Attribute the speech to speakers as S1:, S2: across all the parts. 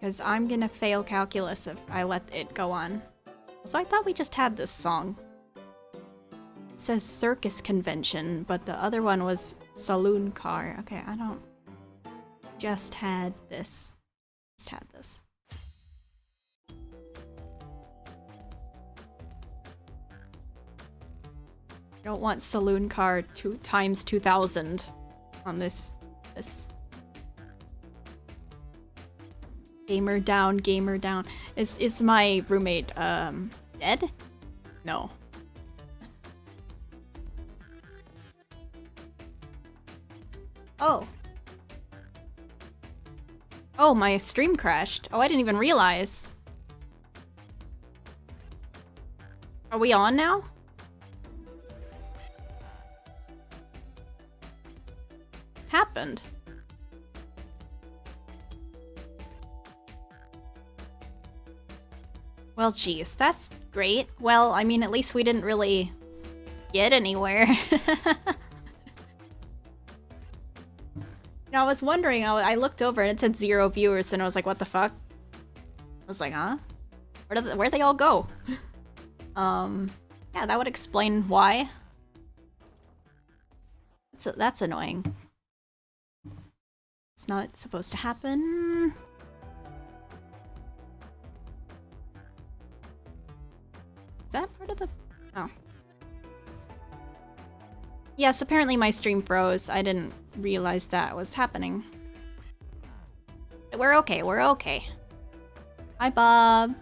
S1: because I'm gonna fail calculus if I let it go on. So I thought we just had this song. It says circus convention, but the other one was saloon car. Okay, I don't... Just had this. Just had this. Don't want saloon car 2 times 2000 on this. Gamer down, gamer down. Is my roommate dead? No. Oh. Oh, my stream crashed. Oh, I didn't even realize. Are we on now? Happened. Well, geez, that's great. Well, I mean, at least we didn't really get anywhere. I was wondering, I looked over and it said 0 viewers and I was like, what the fuck? I was like, huh? Where'd they all go? Yeah, that would explain why. That's annoying. It's not supposed to happen. Is that part of the... Oh. Yes, apparently my stream froze. I didn't realize that was happening. We're okay, we're okay. Hi, Bob.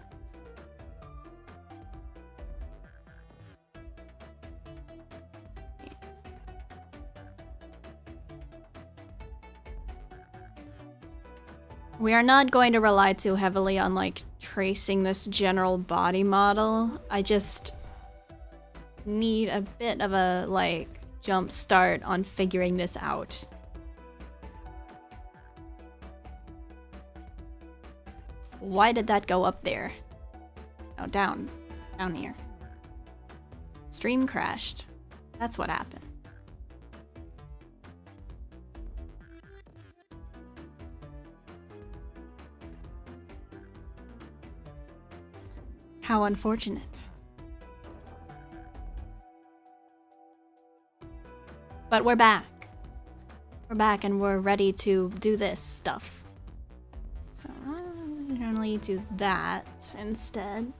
S1: We are not going to rely too heavily on, like, tracing this general body model. I just need a bit of a, like, jump start on figuring this out. Why did that go up there? Oh, down. Down here. Stream crashed. That's what happened. How unfortunate. But we're back. We're back and we're ready to do this stuff. So I'll generally do that instead.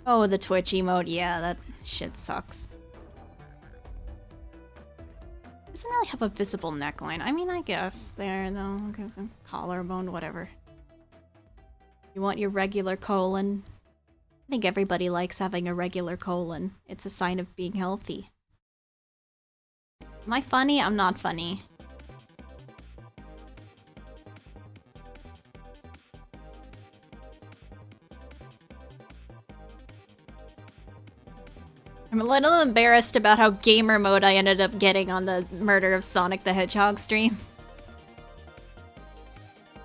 S1: Oh, the Twitch emote. Yeah, that shit sucks. Doesn't really have a visible neckline. I mean, I guess there though. Okay, collarbone, whatever. You want your regular colon? I think everybody likes having a regular colon. It's a sign of being healthy. Am I funny? I'm not funny. I'm a little embarrassed about how gamer mode I ended up getting on the murder of Sonic the Hedgehog stream.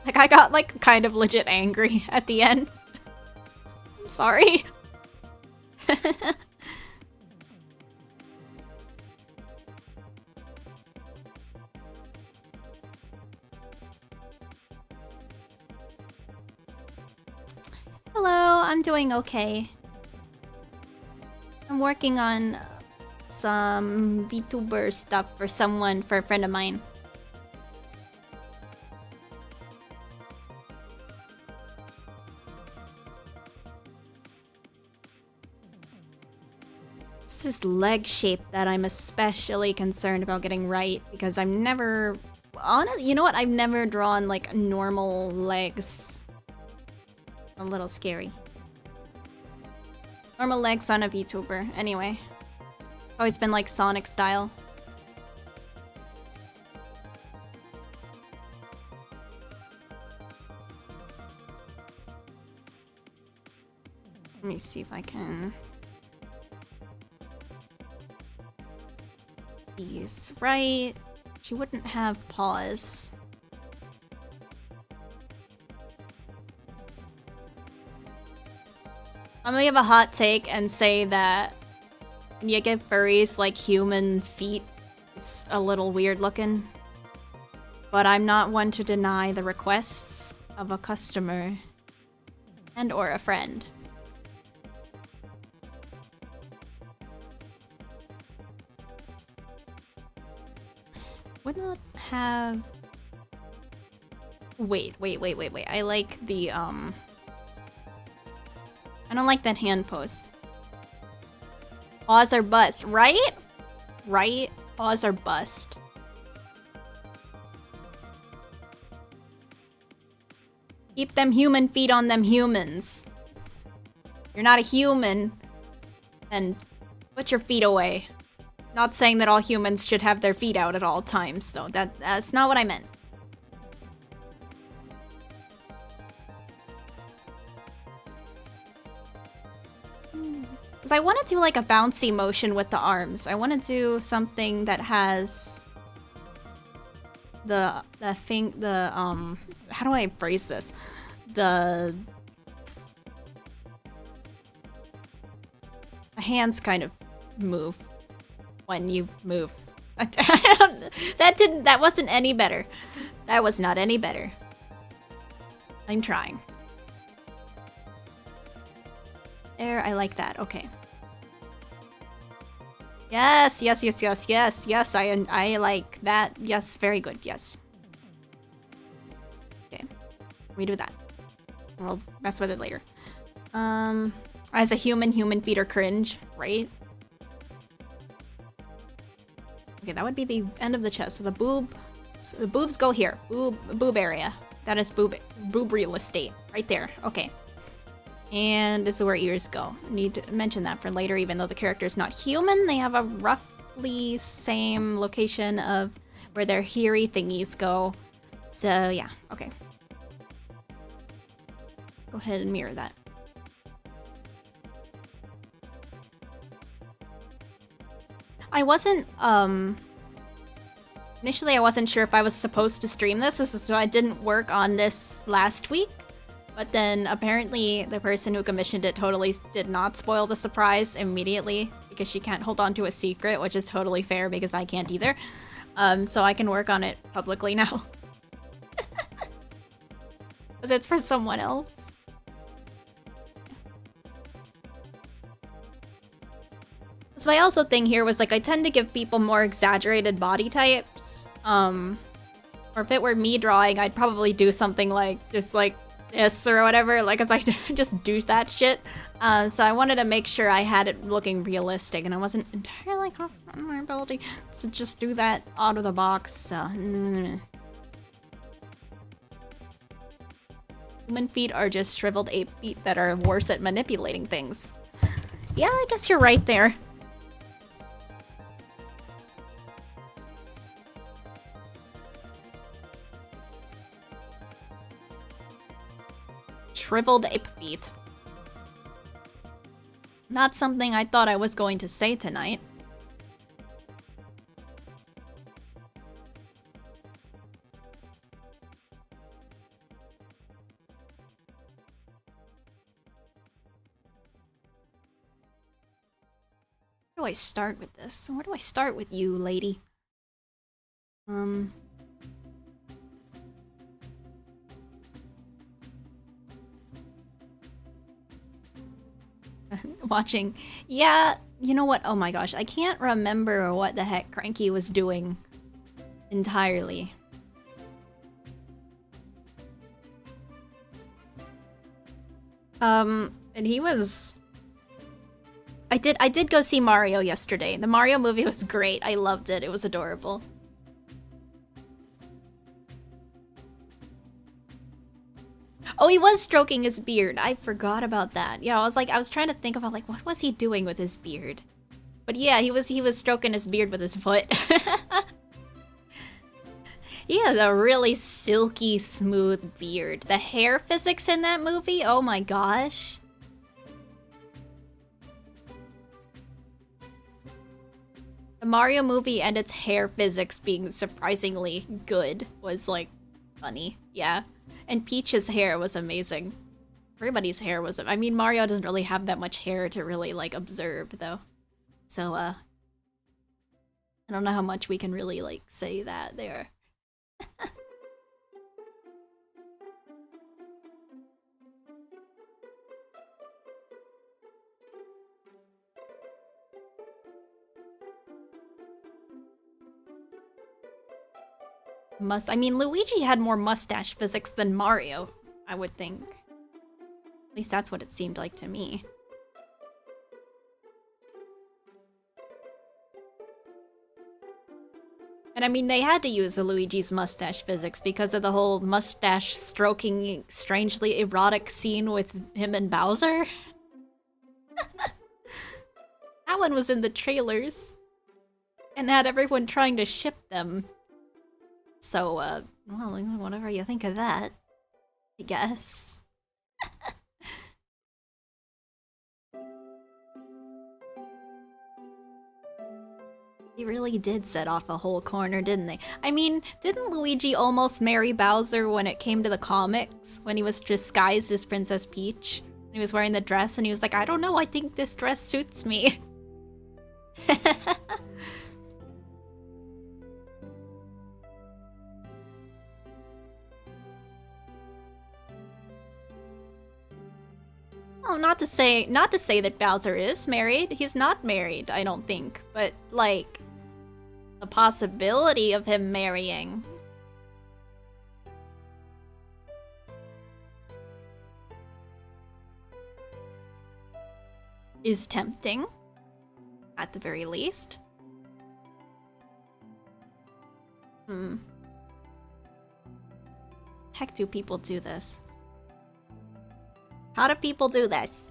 S1: Like, I got, like, kind of legit angry at the end. I'm sorry. Hello, I'm doing okay. I'm working on some VTuber stuff for a friend of mine. It's this leg shape that I'm especially concerned about getting right because I've never... Honestly, you know what? I've never drawn, like, normal legs. A little scary. Normal legs on a VTuber. Anyway. Always been, like, Sonic style. Let me see if I can... These right. She wouldn't have paws. I'm gonna give a hot take and say that when you give furries like human feet, it's a little weird looking. but I'm not one to deny the requests of a customer and or a friend. Would not have... Wait. I like the, I don't like that hand pose. Pause or bust, right? Right? Pause or bust. Keep them human feet on them humans. You're not a human. And put your feet away. Not saying that all humans should have their feet out at all times, though. That's not what I meant. Because I want to do like a bouncy motion with the arms. I want to do something that has how do I phrase this? The hands kind of move when you move. That wasn't any better. That was not any better. I'm trying. There, I like that. Okay. Yes, I like that. Yes, very good. Yes. Okay. We do that. We'll mess with it later. As a human feet are cringe, right? Okay, that would be the end of the chest. So the boobs go here. Boob area. That is boob real estate. Right there. Okay. And this is where ears go. I need to mention that for later, even though the character is not human, they have a roughly same location of where their hairy thingies go. So yeah, okay. Go ahead and mirror that. I wasn't, initially I wasn't sure if I was supposed to stream this, so I didn't work on this last week. But then apparently the person who commissioned it totally did not spoil the surprise immediately because she can't hold on to a secret, which is totally fair because I can't either. So I can work on it publicly now. Because it's for someone else. So my also thing here was like I tend to give people more exaggerated body types. Or if it were me drawing, I'd probably do something like just like this or whatever, like, cause I just do that shit. So I wanted to make sure I had it looking realistic, and I wasn't entirely confident in my ability to just do that out of the box. So. Human feet are just shriveled ape feet that are worse at manipulating things. Yeah, I guess you're right there. Shriveled ape feet. Not something I thought I was going to say tonight. Where do I start with this? Where do I start with you, lady? Watching. Yeah, you know what? Oh my gosh, I can't remember what the heck Cranky was doing entirely. And he was... I did go see Mario yesterday. The Mario movie was great. I loved it. It was adorable. Oh, he was stroking his beard. I forgot about that. Yeah, I was trying to think about like what was he doing with his beard? But yeah, he was stroking his beard with his foot. He has a really silky smooth beard. The hair physics in that movie, oh my gosh. The Mario movie and its hair physics being surprisingly good was like funny. Yeah. And Peach's hair was amazing. Everybody's hair was... I mean, Mario doesn't really have that much hair to really, like, observe, though. So, I don't know how much we can really, like, say that there. I mean, Luigi had more mustache physics than Mario, I would think. At least that's what it seemed like to me. And I mean, they had to use the Luigi's mustache physics because of the whole mustache stroking, strangely erotic scene with him and Bowser. That one was in the trailers. And had everyone trying to ship them. So, well, whatever you think of that, I guess. They really did set off a whole corner, didn't they? I mean, didn't Luigi almost marry Bowser when it came to the comics? When he was disguised as Princess Peach? He was wearing the dress and he was like, I don't know, I think this dress suits me. Oh, not to say that Bowser is married. He's not married, I don't think. But, like, the possibility of him marrying. Is tempting. At the very least. Heck do people do this? How do people do this?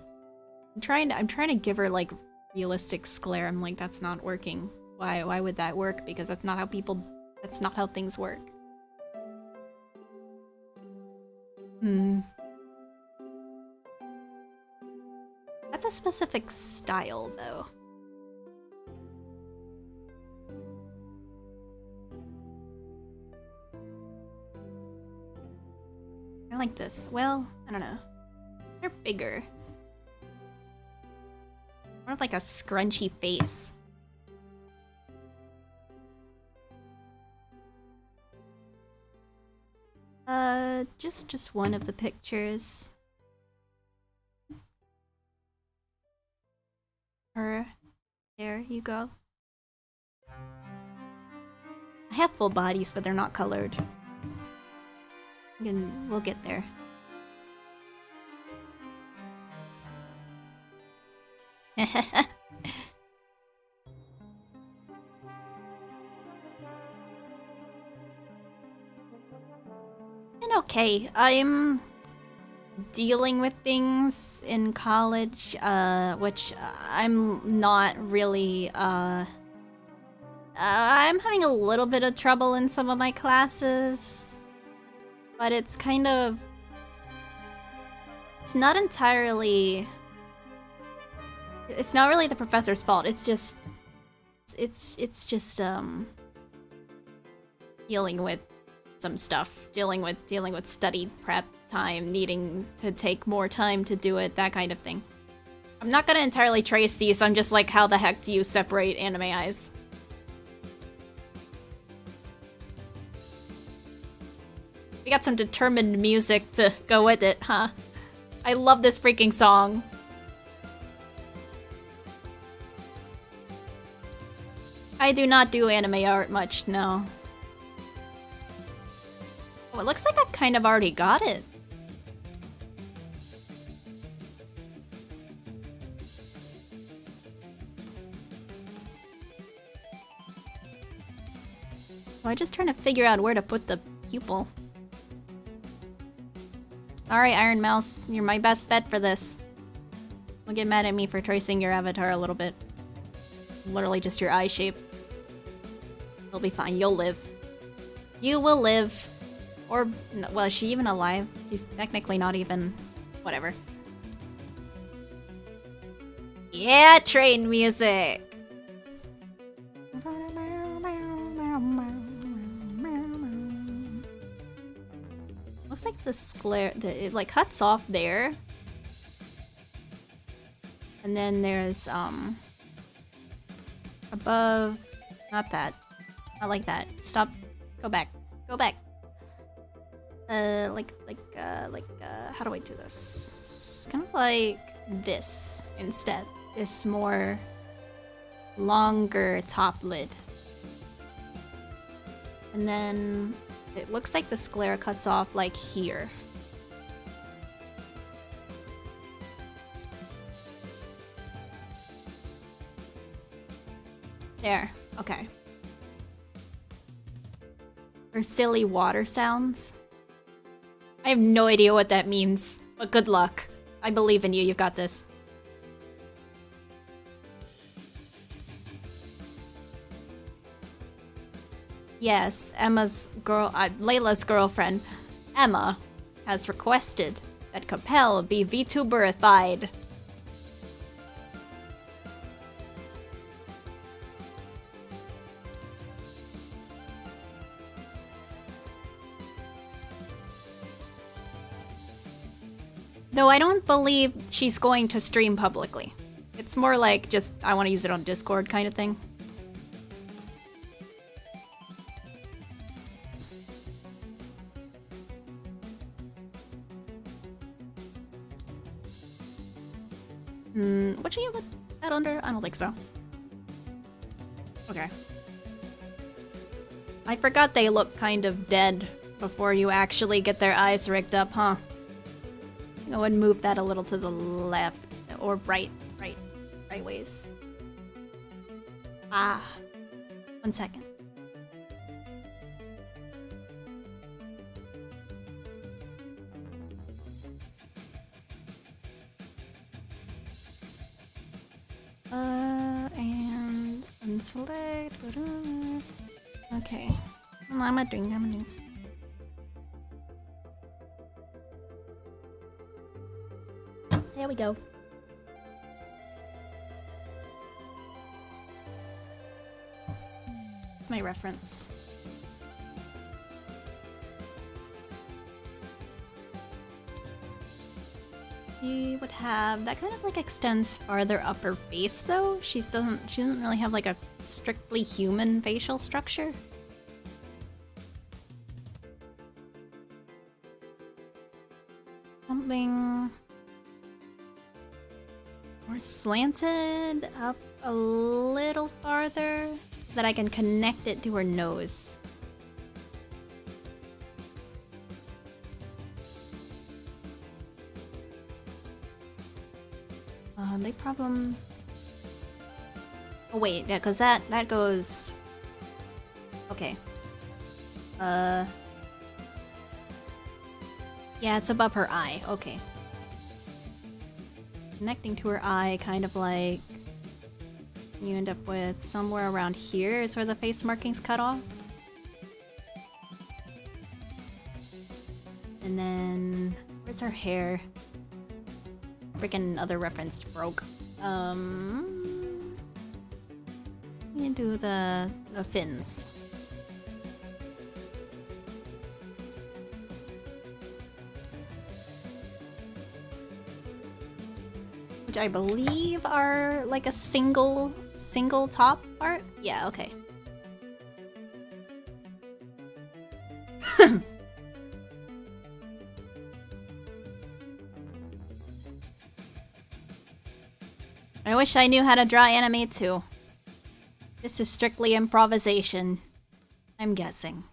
S1: I'm trying to give her like realistic glare. I'm like, that's not working. Why would that work? Because that's not how things work. That's a specific style though. I like this. Well, I don't know. They're bigger. More of like a scrunchy face. Just one of the pictures. There you go. I have full bodies, but they're not colored. We'll get there. And okay, I'm dealing with things in college, which I'm not really, I'm having a little bit of trouble in some of my classes, but it's kind of, it's not entirely, it's not really the professor's fault. It's just, it's just dealing with some stuff, dealing with study prep time, needing to take more time to do it, that kind of thing. I'm not gonna entirely trace these. I'm just like, how the heck do you separate anime eyes? We got some determined music to go with it, huh? I love this freaking song. I do not do anime art much, no. Oh, it looks like I've kind of already got it. Oh, I'm just trying to figure out where to put the pupil. Alright, Iron Mouse, you're my best bet for this. Don't get mad at me for tracing your avatar a little bit. Literally just your eye shape. You'll be fine, you'll live. You will live. Or, well, is she even alive? She's technically not even... whatever. Yeah, train music! Looks like the sclare... it, like, cuts off there. And then there's, above... not that. Not like that. Stop. Go back. Go back. How do I do this? Kind of like this instead. This more longer top lid. And then It looks like the sclera cuts off, like, here. There. Okay. Or silly water sounds. I have no idea what that means, but good luck. I believe in you, you've got this. Yes, Layla's girlfriend, Emma, has requested that Capel be VTuberified. Though I don't believe she's going to stream publicly. It's more like just, I want to use it on Discord kind of thing. Would you put that under? I don't think so. Okay. I forgot they look kind of dead before you actually get their eyes rigged up, huh? I would move that a little to the left or right ways. Ah, 1 second. And unselect. Okay. I'm a drink. There we go. That's my reference. She would have that kind of like extends farther up her face though. She doesn't really have like a strictly human facial structure. Something more slanted up a little farther so that I can connect it to her nose. They problem. Oh wait, yeah, because that goes. Okay. Yeah, it's above her eye. Okay. Connecting to her eye, kind of like you end up with somewhere around here is where the face markings cut off. And then where's her hair? Freaking other reference broke. You do the fins. Which I believe are like a single top part? Yeah, okay. I wish I knew how to draw anime too. This is strictly improvisation, I'm guessing.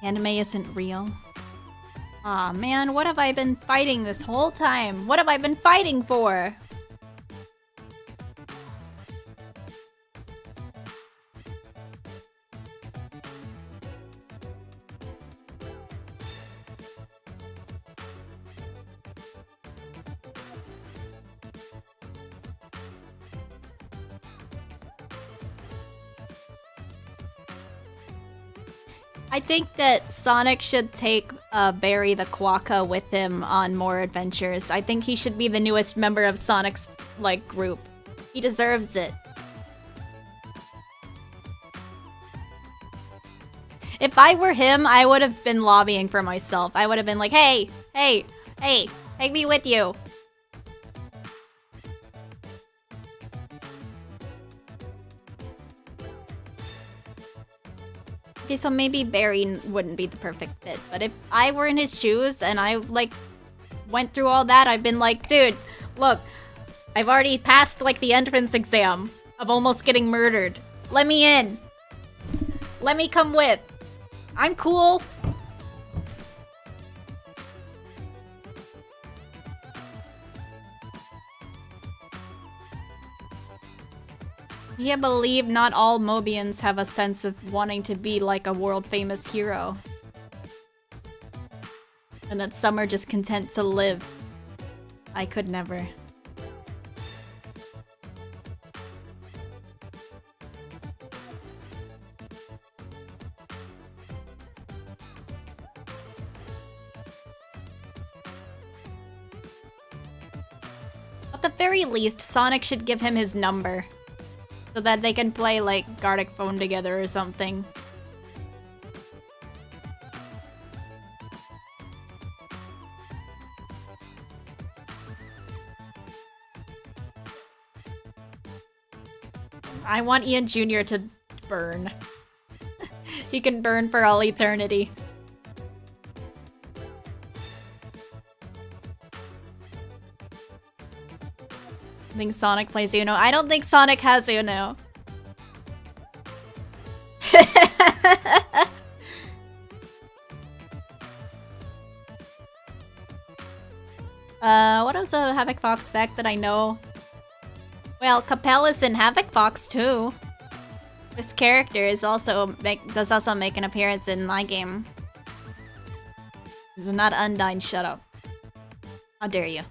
S1: Anime isn't real. Aw, man, what have I been fighting this whole time? What have I been fighting for? I think that Sonic should take Barry the Quokka with him on more adventures. I think he should be the newest member of Sonic's, like, group. He deserves it. If I were him, I would have been lobbying for myself. I would have been like, hey, hey, hey, take me with you. Okay, so maybe Barry wouldn't be the perfect fit, but if I were in his shoes and I, like, went through all that, I've been like, dude, look, I've already passed, like, the entrance exam of almost getting murdered. Let me in. Let me come with. I'm cool. You can't believe not all Mobians have a sense of wanting to be like a world-famous hero. And that some are just content to live. I could never. At the very least, Sonic should give him his number. So that they can play, like, Gartic Phone together or something. I want Ian Jr. to burn. He can burn for all eternity. I think Sonic plays Uno. I don't think Sonic has Uno. What is a Havoc Fox spec that I know? Well, Capella's in Havoc Fox too. This character is does also make an appearance in my game. This is not Undyne, shut up. How dare you?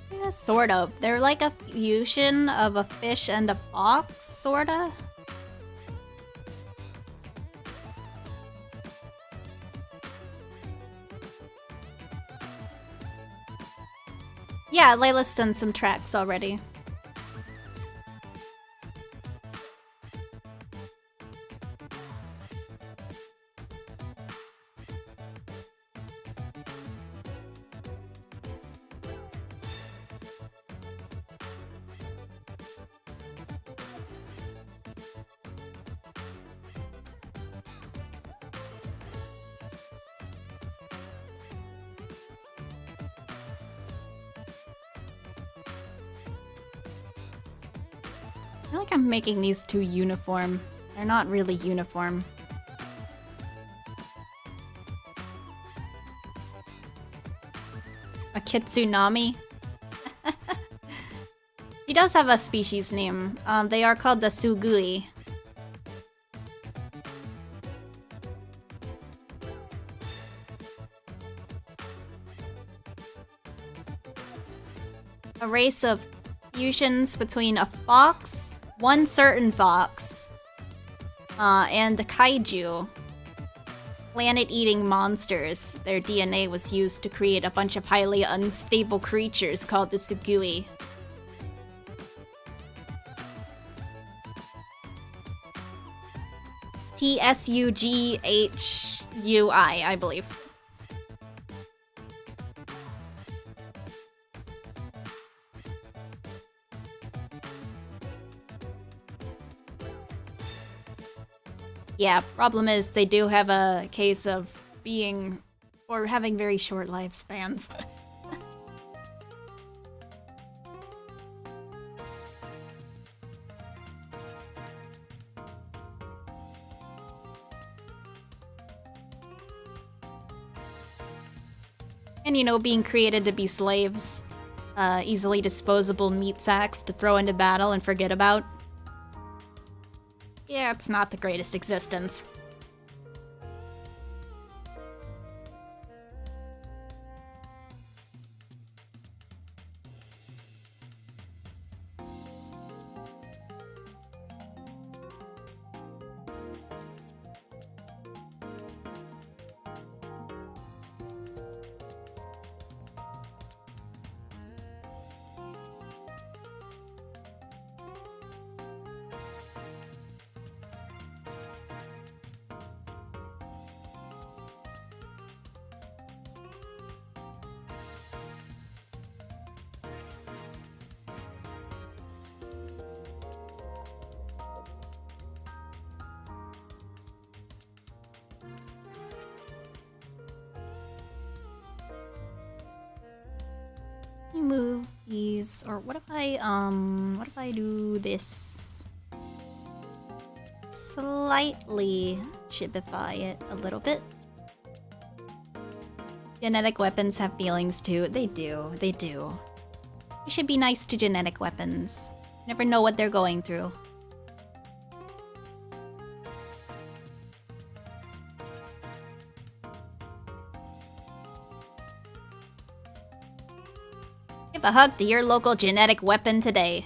S1: Yeah, sort of. They're like a fusion of a fish and a fox, sorta? Yeah, Layla's done some tracks already. I feel like I'm making these too uniform. They're not really uniform. A Kitsunami? He does have a species name. They are called the Sugui. A race of fusions between a fox, one certain fox, and a kaiju. Planet-eating monsters. Their DNA was used to create a bunch of highly unstable creatures called the Sugui. T-S-U-G-H-U-I, I believe. Yeah, problem is they do have a case of being or having very short lifespans. And you know, being created to be slaves. Easily disposable meat sacks to throw into battle and forget about. Yeah, it's not the greatest existence. me move these, or what if I do this? Slightly shibify it a little bit. Genetic weapons have feelings too. They do, they do. You should be nice to genetic weapons. Never know what they're going through. Give a hug to your local genetic weapon today.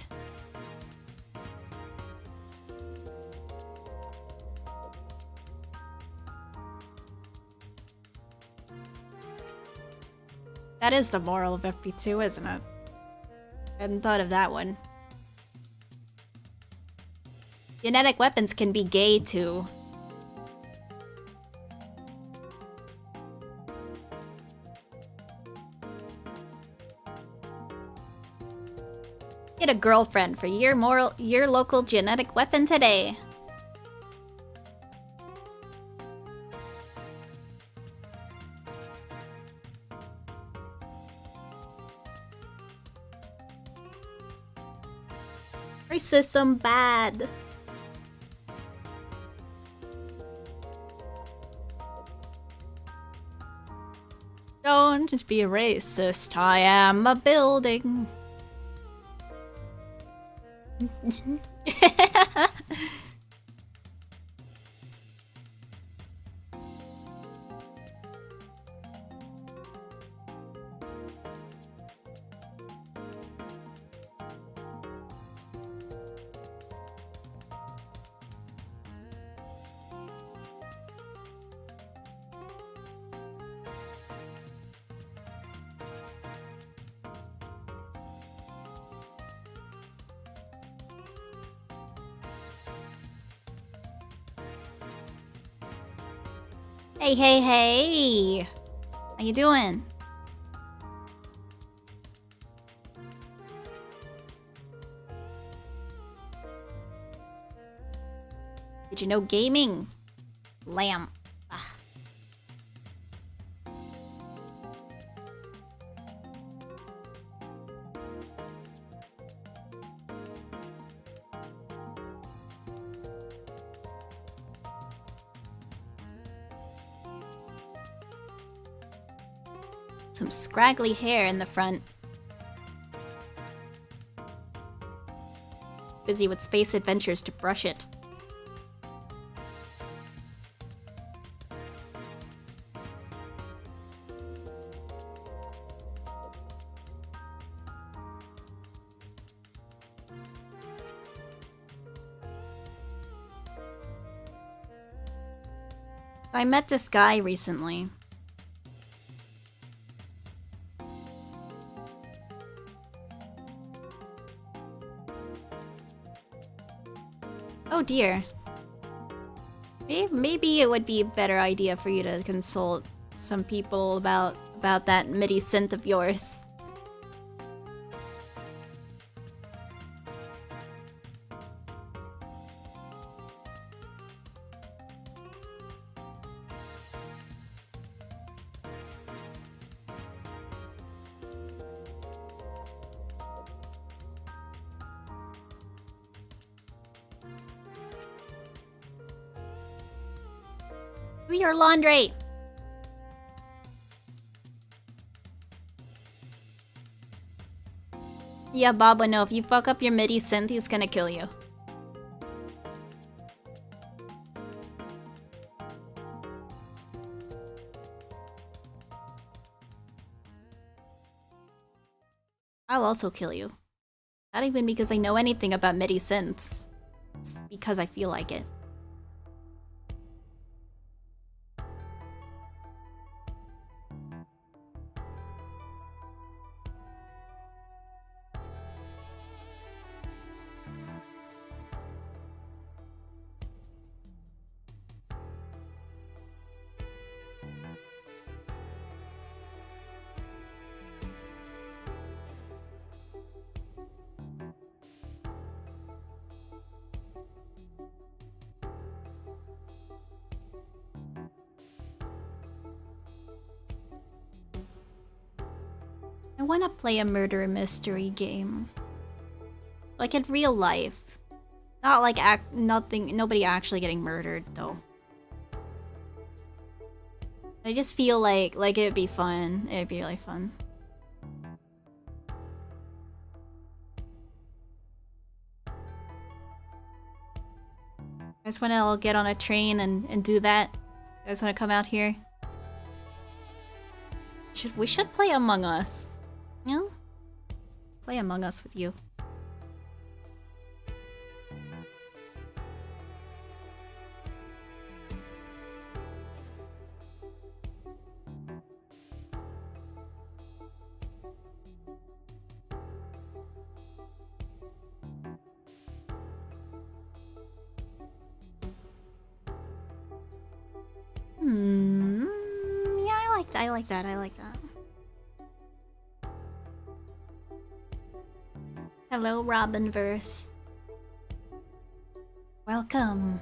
S1: That is the moral of FP2, isn't it? I hadn't thought of that one. Genetic weapons can be gay too. Get a girlfriend for your local genetic weapon today. Racism bad. Don't just be a racist. I am a building. Hey, hey, hey! How you doing? Did you know gaming? Lamp. Ah. Some scraggly hair in the front. Busy with space adventures to brush it. I met this guy recently. Oh dear. Maybe it would be a better idea for you to consult some people about that MIDI synth of yours. Do your laundry! Yeah, Bob would know. If you fuck up your MIDI synth, he's gonna kill you. I'll also kill you. Not even because I know anything about MIDI synths. It's because I feel like it. I want to play a murder mystery game. Like in real life. Not like nobody actually getting murdered though. I just feel like it'd be fun. It'd be really fun. I just want to get on a train and do that. You guys want to come out here? We should play Among Us. You know? Play Among Us with you. Yeah, I like that. I like that. Hello, Robinverse. Welcome.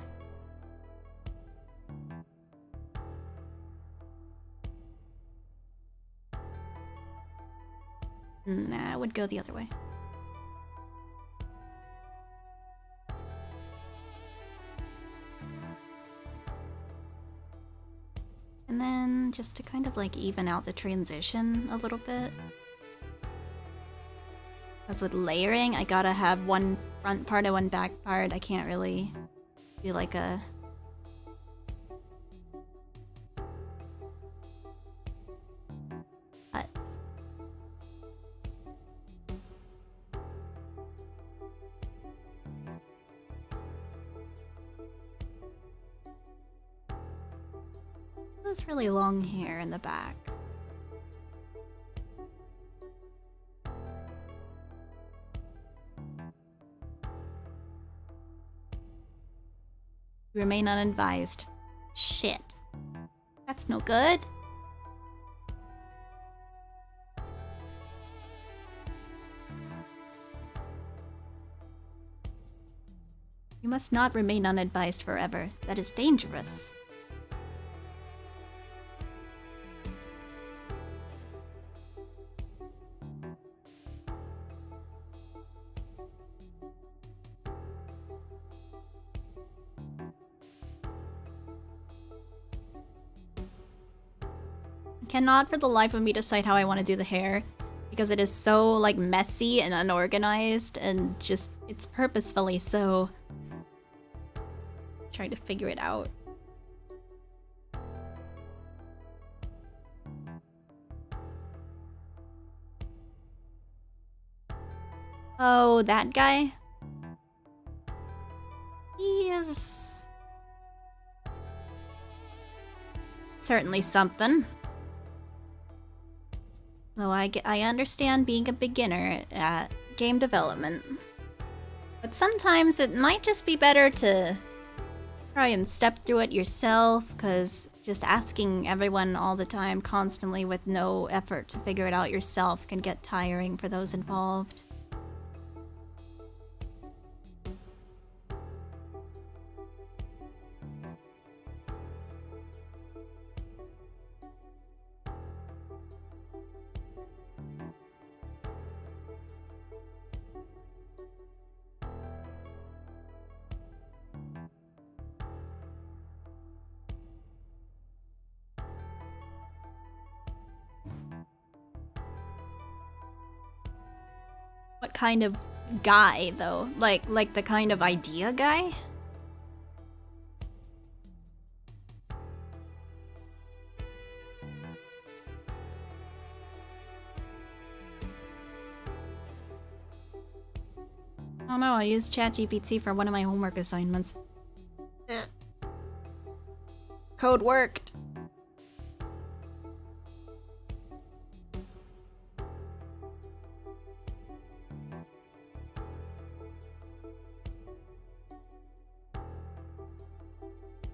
S1: Nah, I would go the other way. And then just to kind of like even out the transition a little bit. Because with layering, I gotta have one front part and one back part. I can't really do like a... cut. That's really long hair in the back. Remain unadvised. Shit. That's no good. You must not remain unadvised forever. That is dangerous. Cannot for the life of me decide how I want to do the hair because it is so like messy and unorganized and just it's purposefully so. Trying to figure it out. Oh, that guy? He is certainly something. Though I understand being a beginner at game development. But sometimes it might just be better to try and step through it yourself, because just asking everyone all the time, constantly, with no effort to figure it out yourself can get tiring for those involved. What kind of guy, though? Like the kind of idea guy? I don't know, I used ChatGPT for one of my homework assignments. Code worked.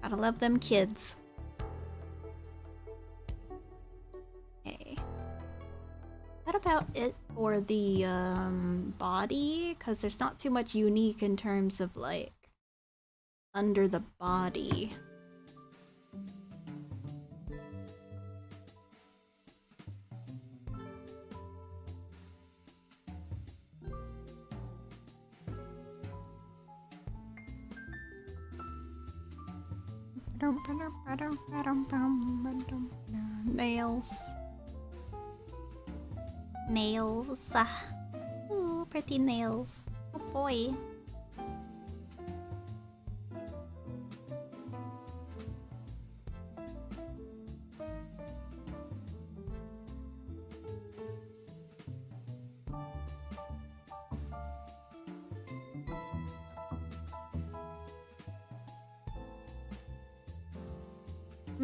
S1: Gotta love them kids. Okay. That about it for the body? Because there's not too much unique in terms of like under the body. Nails. Nails. Ooh, pretty nails. Oh boy.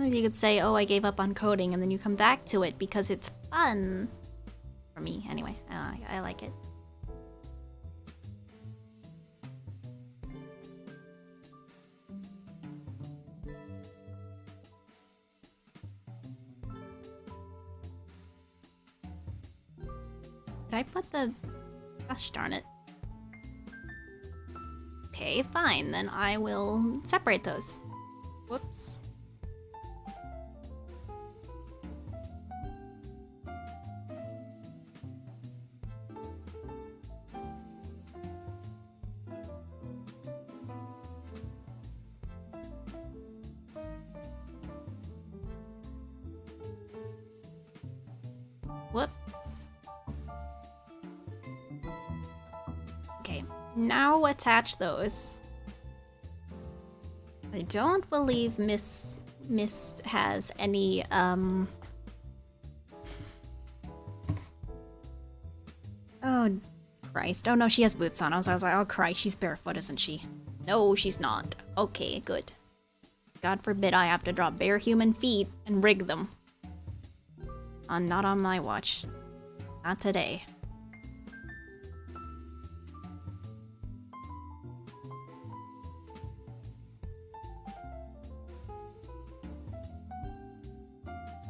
S1: You could say, oh, I gave up on coding, and then you come back to it because it's fun. For me, anyway. I like it. Did I put the... Gosh darn it. Okay, fine. Then I will separate those. Whoops. Whoops. Okay, now attach those. I don't believe Miss has any, Oh, Christ. Oh, no, she has boots on. I was like, oh, Christ, she's barefoot, isn't she? No, she's not. Okay, good. God forbid I have to draw bare human feet and rig them. Not on my watch. Not today.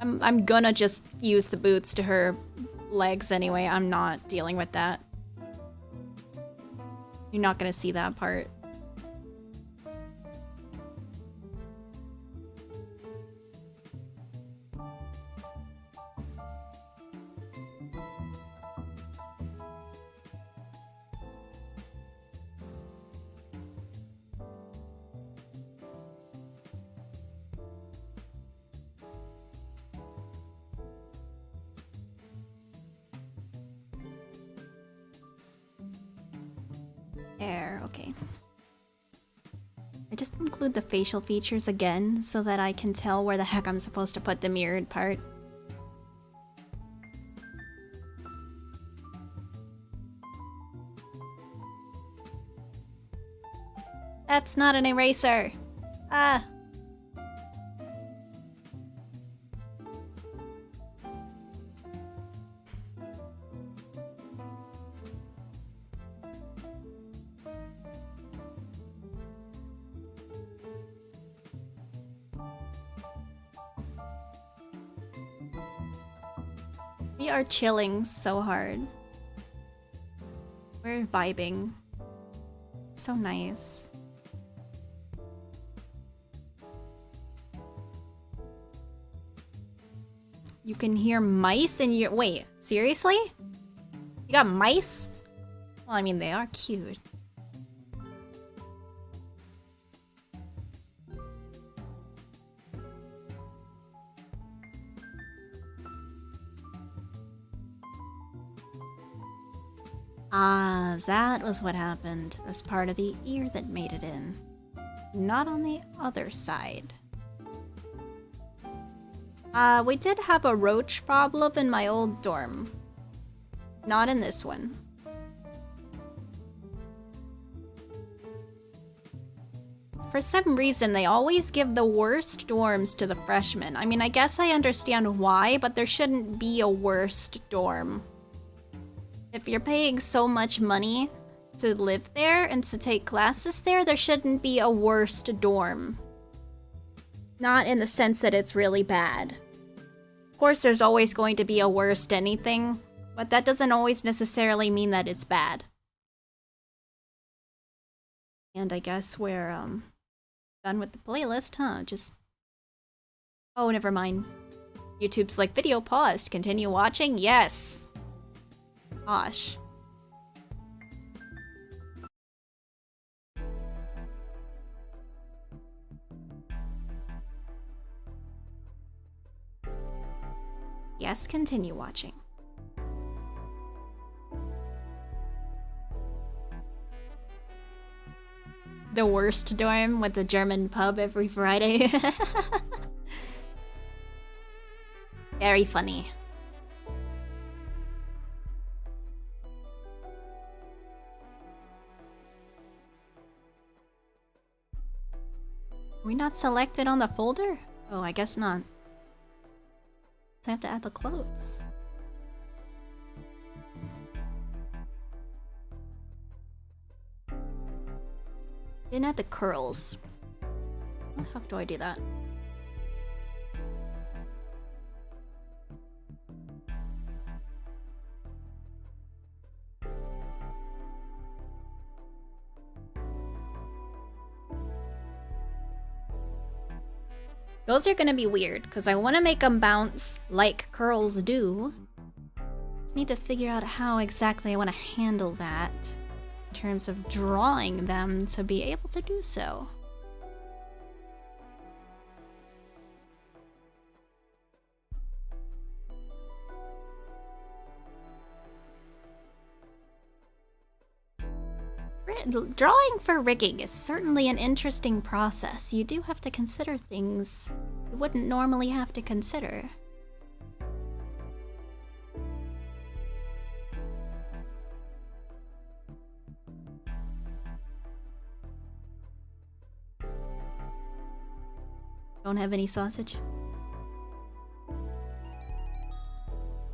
S1: I'm gonna just use the boots to her legs anyway. I'm not dealing with that. You're not gonna see that part. Okay. I just include the facial features again so that I can tell where the heck I'm supposed to put the mirrored part. That's not an eraser! Ah! We are chilling so hard. We're vibing. It's so nice. You can hear mice in your- wait, seriously? You got mice? Well, I mean, they are cute. Ah, that was what happened. It was part of the ear that made it in. Not on the other side. We did have a roach problem in my old dorm. Not in this one. For some reason, they always give the worst dorms to the freshmen. I mean, I guess I understand why, but there shouldn't be a worst dorm. If you're paying so much money to live there and to take classes there, there shouldn't be a worst dorm. Not in the sense that it's really bad. Of course, there's always going to be a worst anything, but that doesn't always necessarily mean that it's bad. And I guess we're, done with the playlist, huh? Just... oh, never mind. YouTube's like, video paused. Continue watching? Yes! Gosh. Yes, continue watching. The worst dorm with the German pub every Friday. Very funny. Are we not selected on the folder? Oh, I guess not. So I have to add the clothes. Didn't add the curls. How do I do that? Those are gonna be weird, because I want to make them bounce like curls do. Just need to figure out how exactly I want to handle that in terms of drawing them to be able to do so. Drawing for rigging is certainly an interesting process. You do have to consider things you wouldn't normally have to consider. Don't have any sausage.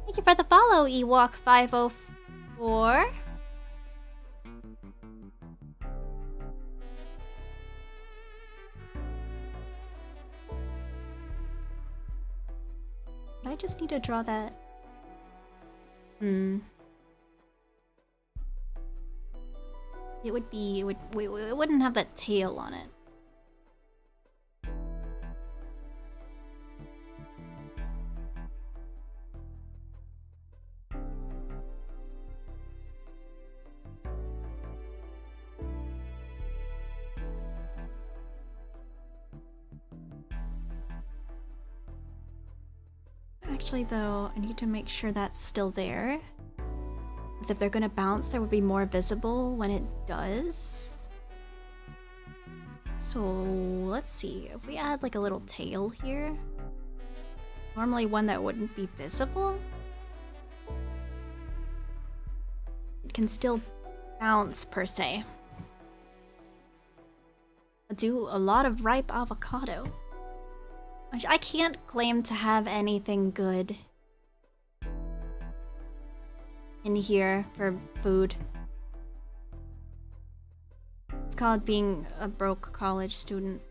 S1: Thank you for the follow, Ewok504. I just need to draw that. It would be. It wouldn't have that tail on it. Actually, though, I need to make sure that's still there. Because if they're gonna bounce, that would be more visible when it does. So, let's see. If we add like a little tail here, normally one that wouldn't be visible, it can still bounce per se. I do a lot of ripe avocado. I can't claim to have anything good in here for food. It's called being a broke college student.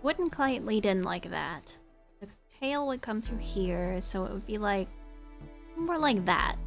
S1: Wouldn't quite lead in like that. The tail would come through here, so it would be like more like that.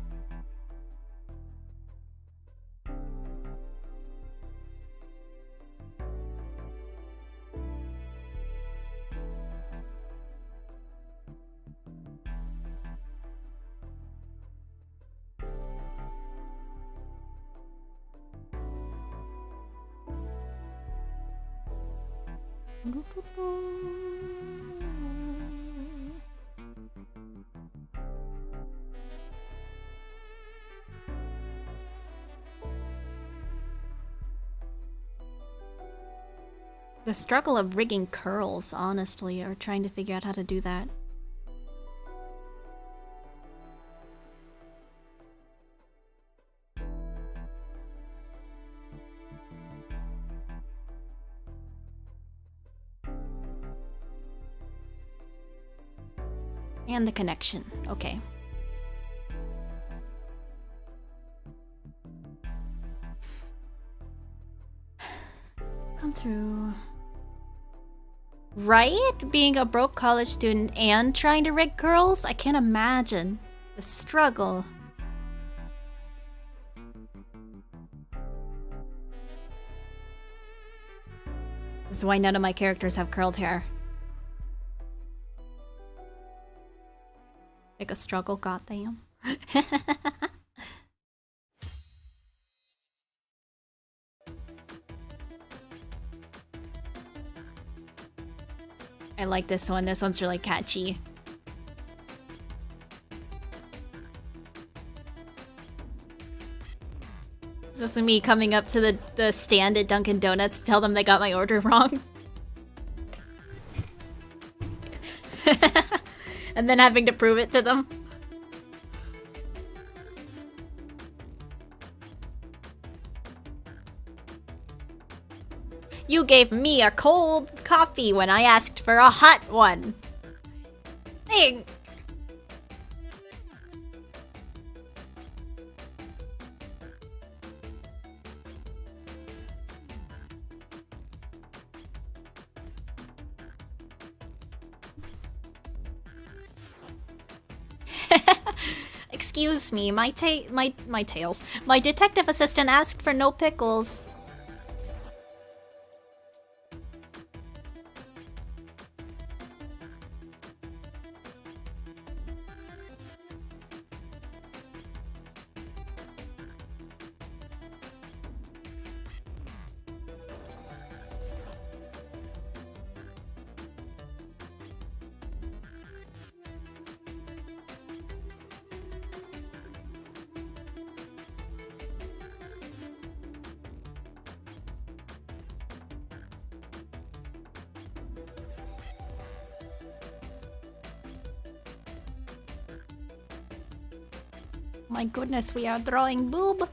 S1: The struggle of rigging curls, honestly, or trying to figure out how to do that. And the connection. Okay. Come through. Right? Being a broke college student and trying to rig girls? I can't imagine the struggle. This is why none of my characters have curled hair. Like a struggle, goddamn. I like this one. This one's really catchy. This is me coming up to the stand at Dunkin' Donuts to tell them they got my order wrong. And then having to prove it to them. You gave me a cold coffee when I asked for a hot one. Dang. Excuse me, my tails. My detective assistant asked for no pickles. My goodness, we are drawing boob.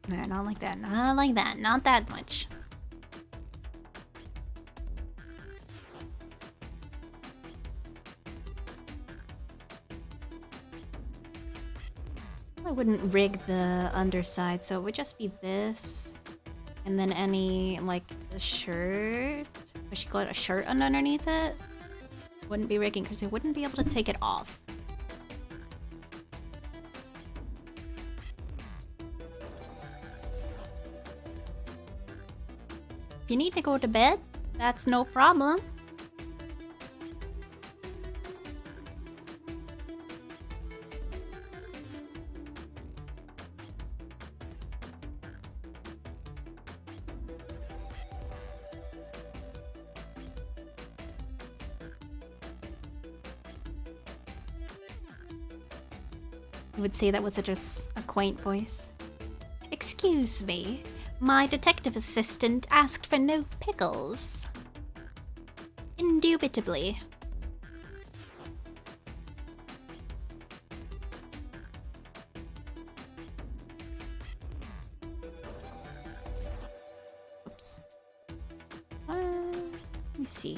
S1: Nah, not like that. Not like that. Not that much. I wouldn't rig the underside, so it would just be this. And then any, like, the shirt. I should got a shirt underneath it. Wouldn't be rigging because I wouldn't be able to take it off. If you need to go to bed, that's no problem. I would say that was such a quaint voice. Excuse me, my detective assistant asked for no pickles. Indubitably. Oops. Let me see.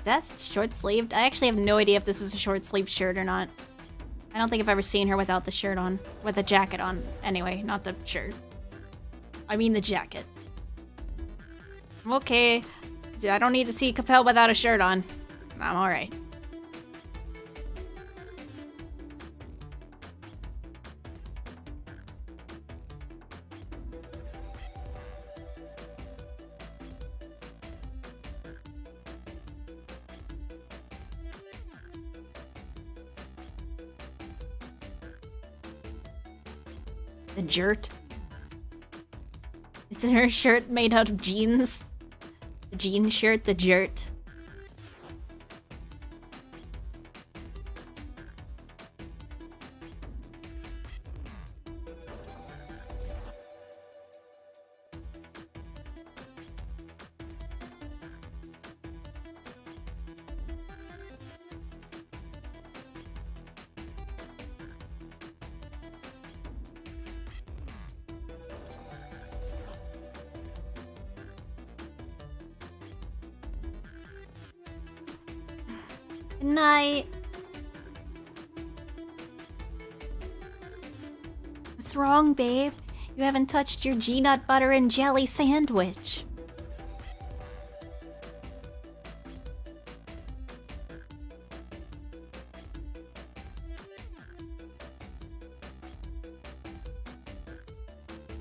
S1: That's short-sleeved? I actually have no idea if this is a short-sleeved shirt or not. I don't think I've ever seen her without the shirt on. With the jacket on. Anyway, not the shirt. I mean the jacket. Okay. I don't need to see Capel without a shirt on. I'm alright. The jert. Is her shirt made out of jeans? The jean shirt, the jert. Good night. What's wrong, babe? You haven't touched your G-nut butter and jelly sandwich.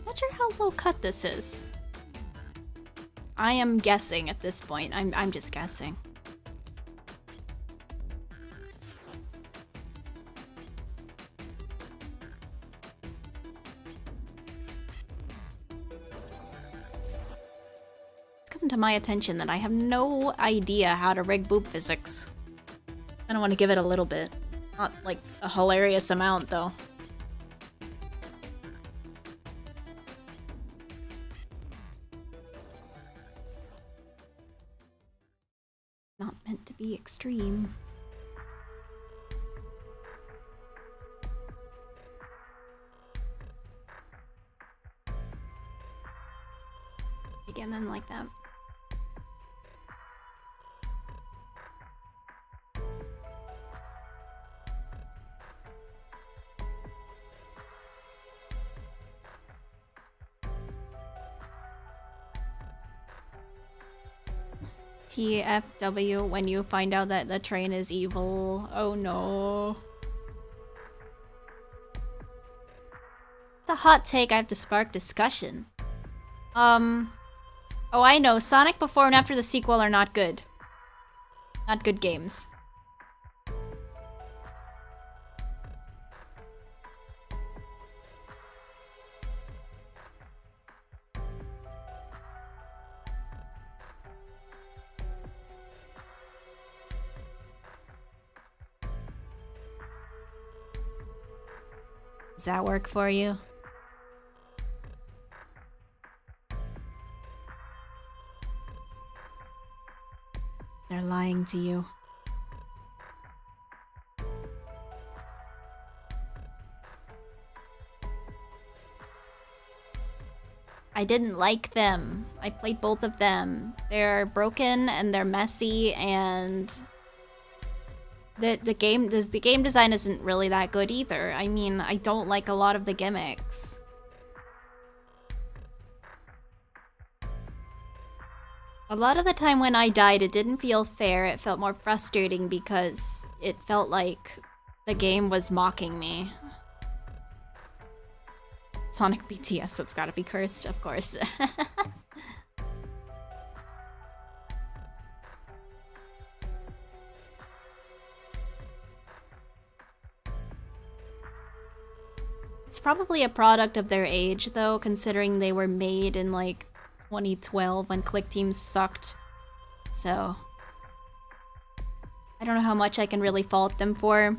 S1: Not sure how low cut this is. I am guessing at this point. I'm just guessing. To my attention that I have no idea how to rig boob physics. I don't want to give it a little bit. Not like a hilarious amount though. Not meant to be extreme. Again, then like that. TFW when you find out that the train is evil. Oh no. It's a hot take. I have to spark discussion. Oh, I know. Sonic before and after the sequel are not good. Not good games. Does that work for you? They're lying to you. I didn't like them. I played both of them. They're broken and they're messy and the game design isn't really that good either. I mean, I don't like a lot of the gimmicks. A lot of the time when I died, it didn't feel fair. It felt more frustrating because it felt like the game was mocking me. Sonic BTS, it's gotta be cursed, of course. It's probably a product of their age, though, considering they were made in, like, 2012 when Click Team sucked. So I don't know how much I can really fault them for.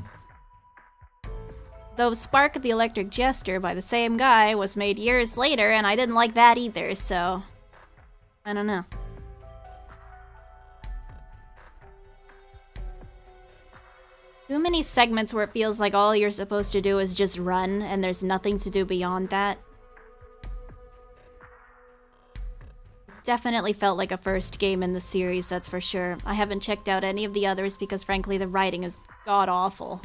S1: Though Spark the Electric Jester by the same guy was made years later, and I didn't like that either, so I don't know. Too many segments where it feels like all you're supposed to do is just run, and there's nothing to do beyond that. Definitely felt like a first game in the series, that's for sure. I haven't checked out any of the others because frankly the writing is god-awful.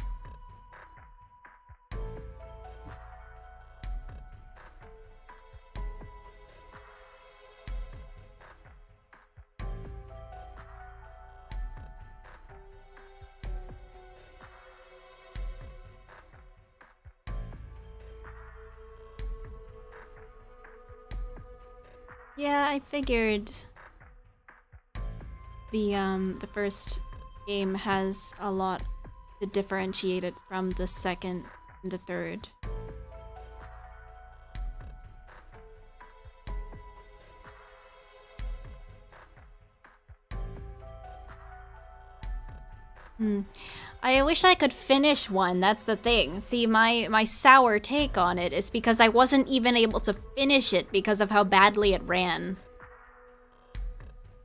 S1: Yeah, I figured the first game has a lot to differentiate it from the second and the third. I wish I could finish one, that's the thing. See, my sour take on it is because I wasn't even able to finish it because of how badly it ran.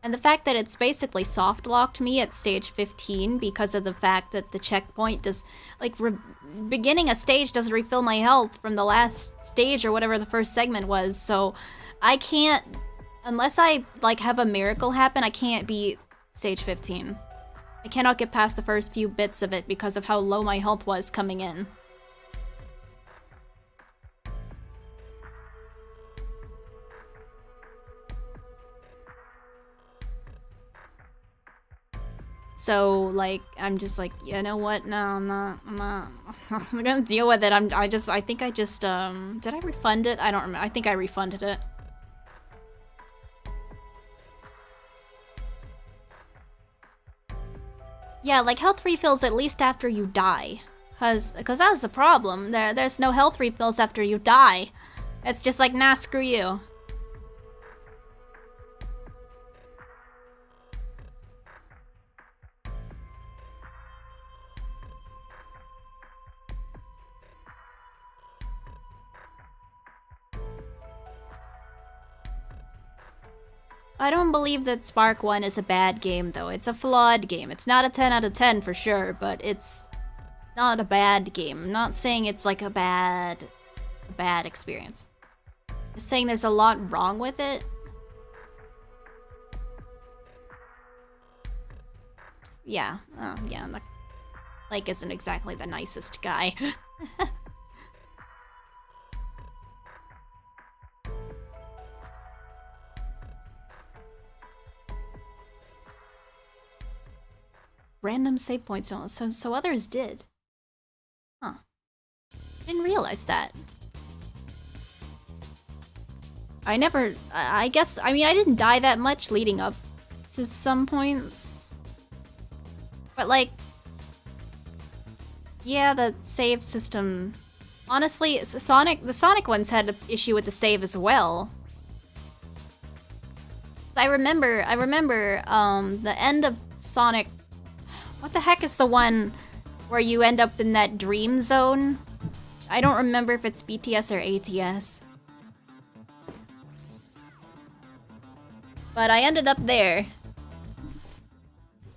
S1: And the fact that it's basically soft-locked me at stage 15 because of the fact that the checkpoint does, like, beginning a stage doesn't refill my health from the last stage or whatever the first segment was, so I can't, unless I, like, have a miracle happen, I can't beat stage 15. I cannot get past the first few bits of it because of how low my health was coming in. So, like, I'm just like, you know what? No, I'm not I'm gonna deal with it. I think I just, did I refund it? I don't remember. I think I refunded it. Yeah, like, health refills at least after you die. Cause that's the problem. There's no health refills after you die. It's just like, nah, screw you. I don't believe that Spark 1 is a bad game, though. It's a flawed game. It's not a 10 out of 10 for sure, but it's not a bad game. I'm not saying it's like a bad experience. Just saying there's a lot wrong with it. Yeah, yeah, Lake isn't exactly the nicest guy. Random save points don't. So others did. Huh. Didn't realize that. I guess, I mean, I didn't die that much leading up to some points. But like, yeah, the save system, honestly, the Sonic ones had an issue with the save as well. I remember, the end of Sonic. What the heck is the one where you end up in that dream zone? I don't remember if it's BTS or ATS. But I ended up there.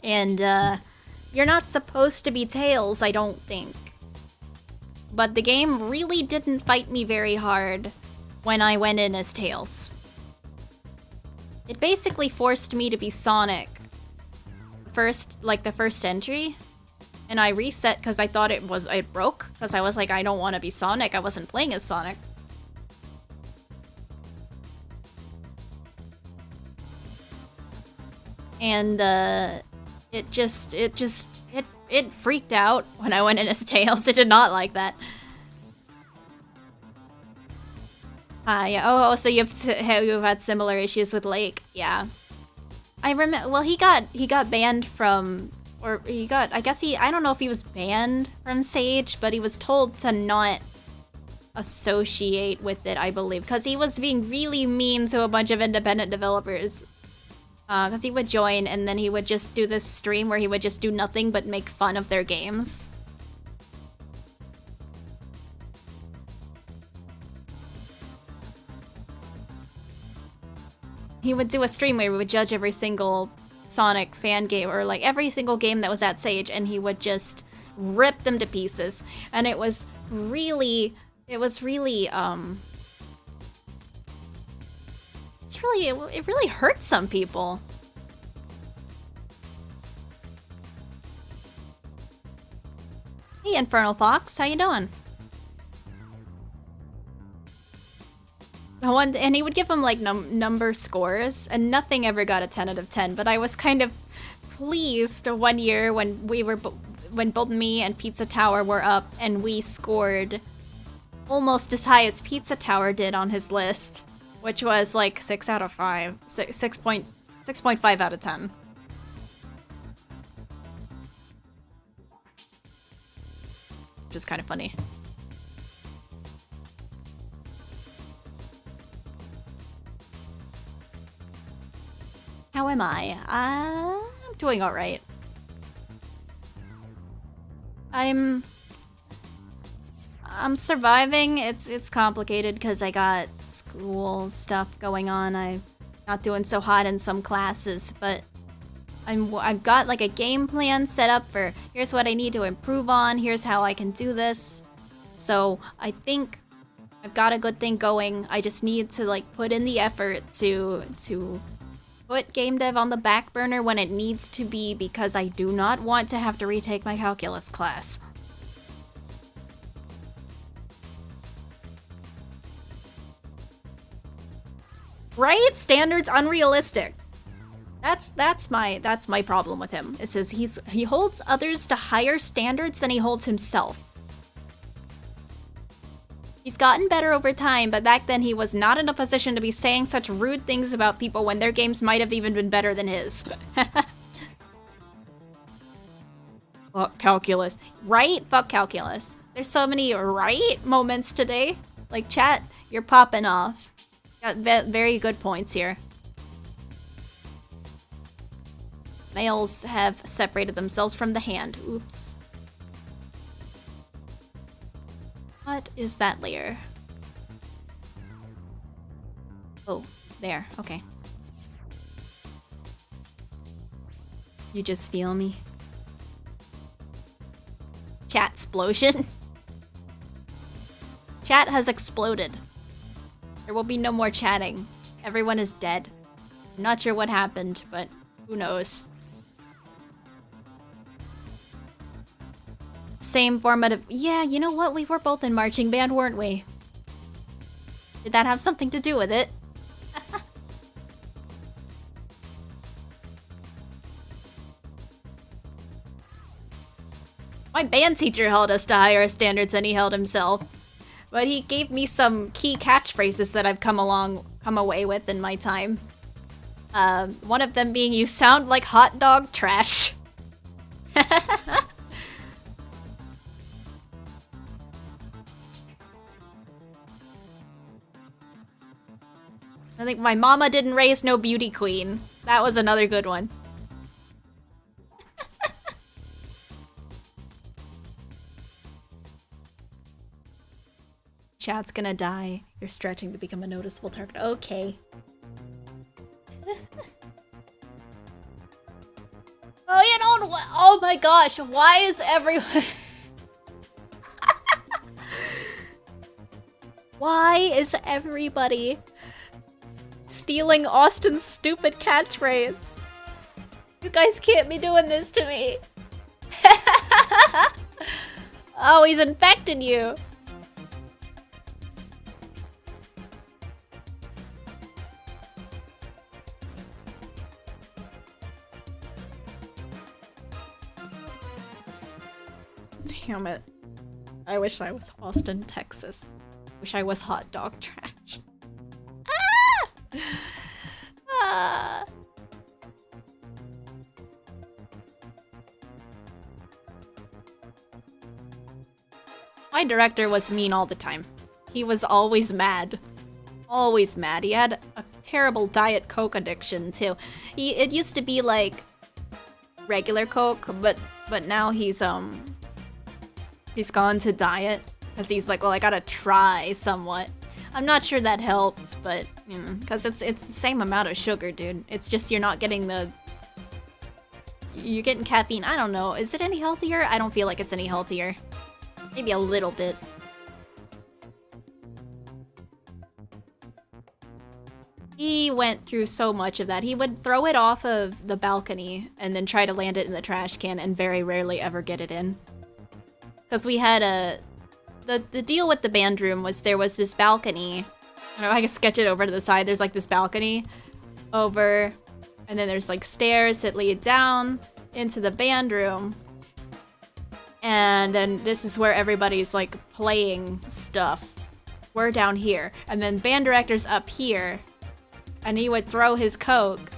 S1: And, you're not supposed to be Tails, I don't think. But the game really didn't fight me very hard when I went in as Tails. It basically forced me to be Sonic. The first entry, and I reset because I thought it broke, because I was like, I don't want to be Sonic. I wasn't playing as Sonic. And it freaked out when I went in as Tails. It did not like that. Yeah. Oh, so you've had similar issues with Lake. Yeah. I remember, well, he got banned from, or I don't know if he was banned from Sage, but he was told to not associate with it, I believe, because he was being really mean to a bunch of independent developers. Because he would join, and then he would just do this stream where he would just do nothing but make fun of their games. He would do a stream where he would judge every single Sonic fan game, or like every single game that was at Sage, and he would just rip them to pieces. And it really hurt some people. Hey, Infernal Fox, how you doing? And he would give them like number scores, and nothing ever got a 10 out of 10. But I was kind of pleased one year when when both me and Pizza Tower were up, and we scored almost as high as Pizza Tower did on his list, which was like 6 out of 5, 6.5 out of 10. Which is kind of funny. How am I? I'm doing alright. I'm surviving. It's complicated because I got school stuff going on. I'm not doing so hot in some classes, but I've got like a game plan set up for here's what I need to improve on, here's how I can do this. So I think I've got a good thing going. I just need to like put in the effort to put game dev on the back burner when it needs to be because I do not want to have to retake my calculus class. Right? Standards unrealistic. That's my problem with him. It says he holds others to higher standards than he holds himself. He's gotten better over time, but back then he was not in a position to be saying such rude things about people when their games might have even been better than his. Fuck calculus. Right? Fuck calculus. There's so many right moments today. Like, chat, you're popping off. Got very good points here. Males have separated themselves from the hand. Oops. What is that layer? Oh, there. Okay. You just feel me? Chat explosion. Chat has exploded. There will be no more chatting. Everyone is dead. I'm not sure what happened, but who knows? Same format of... Yeah, you know what? We were both in marching band, weren't we? Did that have something to do with it? My band teacher held us to higher standards than he held himself. But he gave me some key catchphrases that I've come away with in my time. One of them being, "You sound like hot dog trash." I think "my mama didn't raise no beauty queen." That was another good one. Chat's gonna die. You're stretching to become a noticeable target. Okay. Oh, you know what? Oh my gosh, why is everyone... Why is everybody stealing Austin's stupid catchphrase? You guys can't be doing this to me. Oh, he's infected you. Damn it. I wish I was Austin, Texas. Wish I was hot dog trash. Ah! Ah. My director was mean all the time. He was always mad. Always mad. He had a terrible Diet Coke addiction too. It used to be like regular Coke, but now he's gone to diet because he's like, well, I gotta try somewhat. I'm not sure that helps, but you know, because it's the same amount of sugar, dude. It's just you're not getting you're getting caffeine. I don't know. Is it any healthier? I don't feel like it's any healthier. Maybe a little bit. He went through so much of that. He would throw it off of the balcony and then try to land it in the trash can and very rarely ever get it in. Because we had the deal with the band room was there was this balcony. I don't know, I can sketch it over to the side. There's like this balcony over, and then there's like stairs that lead down into the band room. And then this is where everybody's like playing stuff. We're down here. And then band director's up here. And he would throw his Coke.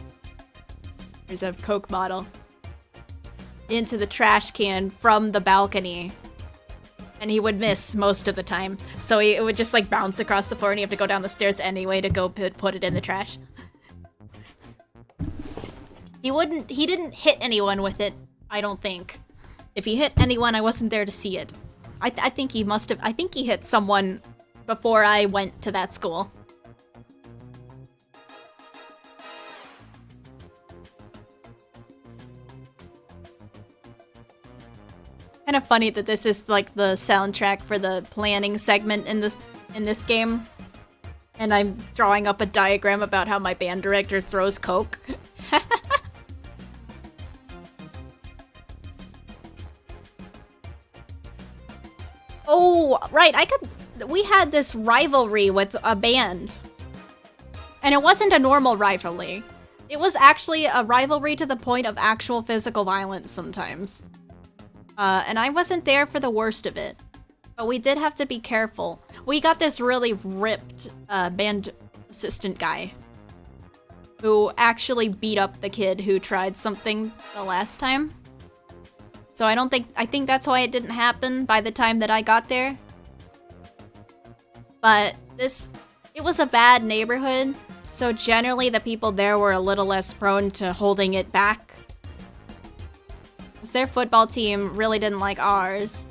S1: There's a Coke bottle. Into the trash can from the balcony. And he would miss most of the time. So it would just like bounce across the floor and you have to go down the stairs anyway to go put it in the trash. He didn't hit anyone with it, I don't think. If he hit anyone, I wasn't there to see it. I think he must have, I think he hit someone before I went to that school. Kind of funny that this is like the soundtrack for the planning segment in this game. And I'm drawing up a diagram about how my band director throws Coke. Oh, right, we had this rivalry with a band. And it wasn't a normal rivalry. It was actually a rivalry to the point of actual physical violence sometimes. And I wasn't there for the worst of it. But we did have to be careful. We got this really ripped band assistant guy who actually beat up the kid who tried something the last time. So I think that's why it didn't happen by the time that I got there. But it was a bad neighborhood, so generally the people there were a little less prone to holding it back. Their football team really didn't like ours,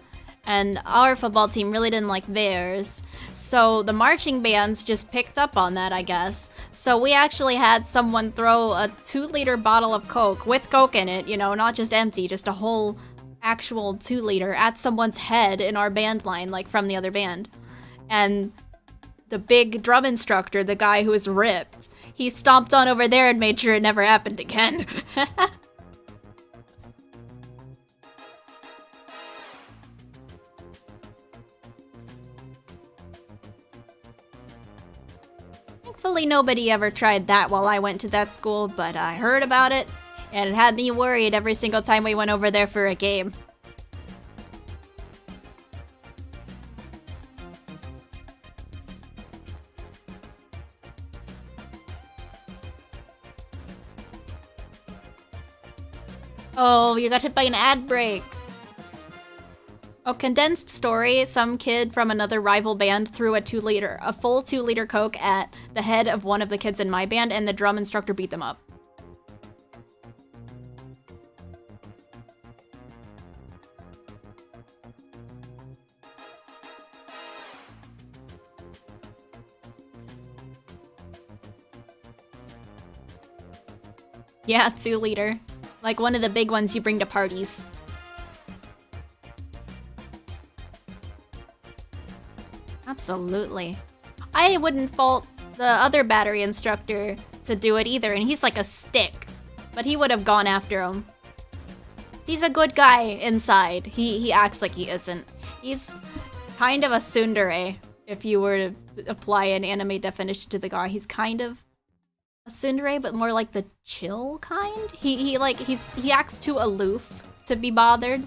S1: and our football team really didn't like theirs. So the marching bands just picked up on that, I guess. So we actually had someone throw a 2-liter bottle of Coke with Coke in it, you know, not just empty, just a whole actual 2-liter at someone's head in our band line, like from the other band. And the big drum instructor, the guy who was ripped, he stomped on over there and made sure it never happened again. Thankfully, nobody ever tried that while I went to that school, but I heard about it, and it had me worried every single time we went over there for a game. Oh, you got hit by an ad break. Oh, condensed story. Some kid from another rival band threw a full 2-liter Coke at the head of one of the kids in my band, and the drum instructor beat them up. Yeah, 2-liter. Like one of the big ones you bring to parties. Absolutely. I wouldn't fault the other battery instructor to do it either, and he's like a stick. But he would have gone after him. He's a good guy inside. He acts like he isn't. He's kind of a tsundere, if you were to apply an anime definition to the guy. He's kind of a tsundere, but more like the chill kind. He acts too aloof to be bothered.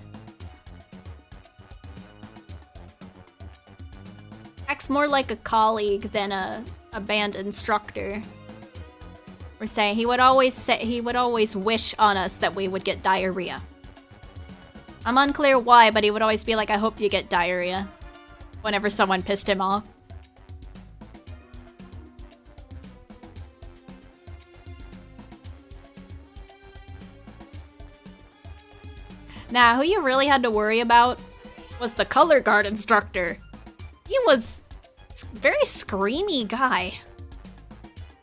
S1: Acts more like a colleague than a band instructor. We're saying he would always wish on us that we would get diarrhea. I'm unclear why, but he would always be like, I hope you get diarrhea whenever someone pissed him off. Nah, who you really had to worry about was the color guard instructor. He was a very screamy guy.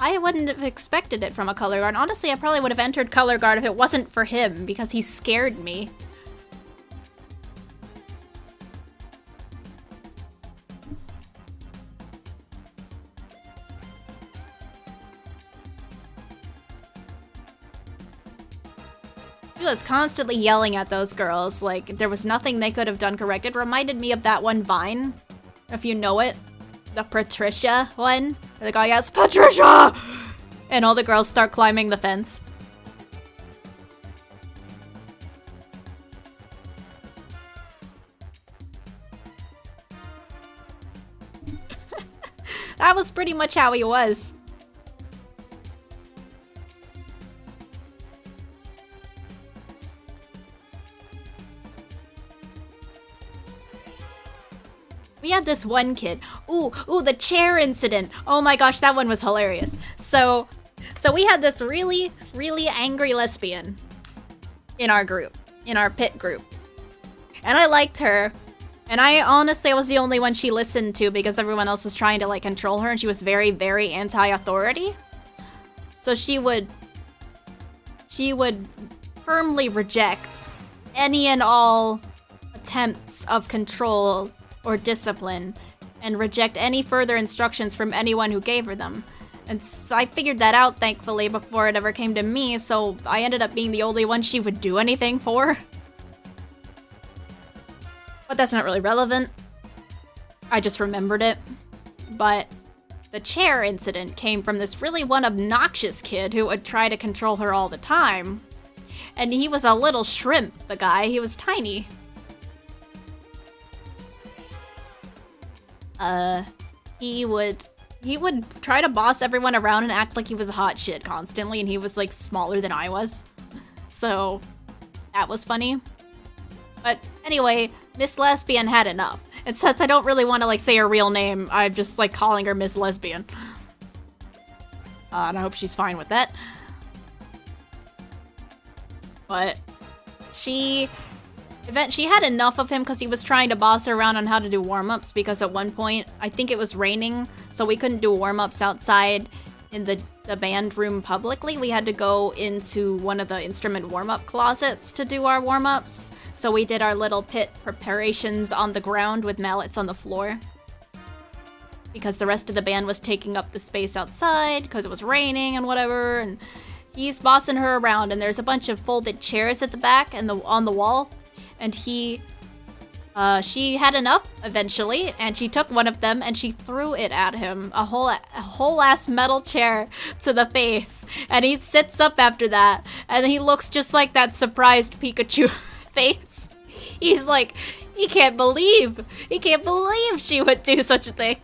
S1: I wouldn't have expected it from a color guard. Honestly, I probably would have entered color guard if it wasn't for him, because he scared me. He was constantly yelling at those girls, like there was nothing they could have done correct. It reminded me of that one Vine, if you know it. The Patricia one, where the guy yells, Patricia! And all the girls start climbing the fence. That was pretty much how he was. We had this one kid. Ooh, the chair incident. Oh my gosh, that one was hilarious. So we had this really, really angry lesbian in our group, in our pit group. And I liked her. And I honestly was the only one she listened to because everyone else was trying to like control her, and she was very, very anti-authority. So she would firmly reject any and all attempts of control or discipline, and reject any further instructions from anyone who gave her them. And so I figured that out, thankfully, before it ever came to me, so I ended up being the only one she would do anything for. But that's not really relevant. I just remembered it. But the chair incident came from this really one obnoxious kid who would try to control her all the time. And he was a little shrimp, the guy. He was tiny. He would try to boss everyone around and act like he was hot shit constantly, and he was like smaller than I was. So that was funny. But anyway, Miss Lesbian had enough. And since I don't really want to like say her real name, I'm just like calling her Miss Lesbian. And I hope she's fine with that. But she had enough of him because he was trying to boss her around on how to do warm-ups, because at one point, I think it was raining, so we couldn't do warm-ups outside in the band room publicly. We had to go into one of the instrument warm-up closets to do our warm-ups. So we did our little pit preparations on the ground with mallets on the floor. Because the rest of the band was taking up the space outside because it was raining and whatever, and he's bossing her around, and there's a bunch of folded chairs at the back and on the wall. And she had enough eventually, and she took one of them and she threw it at him, a whole ass metal chair to the face. And he sits up after that, and he looks just like that surprised Pikachu face. He's like, he can't believe she would do such a thing.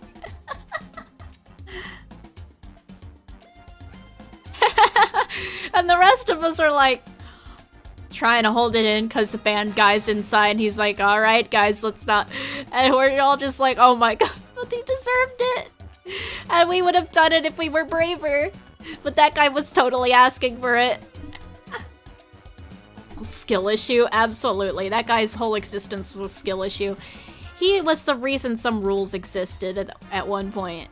S1: And the rest of us are like, trying to hold it in because the band guy's inside. He's like, all right, guys, let's not. And we're all just like, oh my god, they deserved it. And we would have done it if we were braver. But that guy was totally asking for it. Skill issue? Absolutely. That guy's whole existence was a skill issue. He was the reason some rules existed at one point.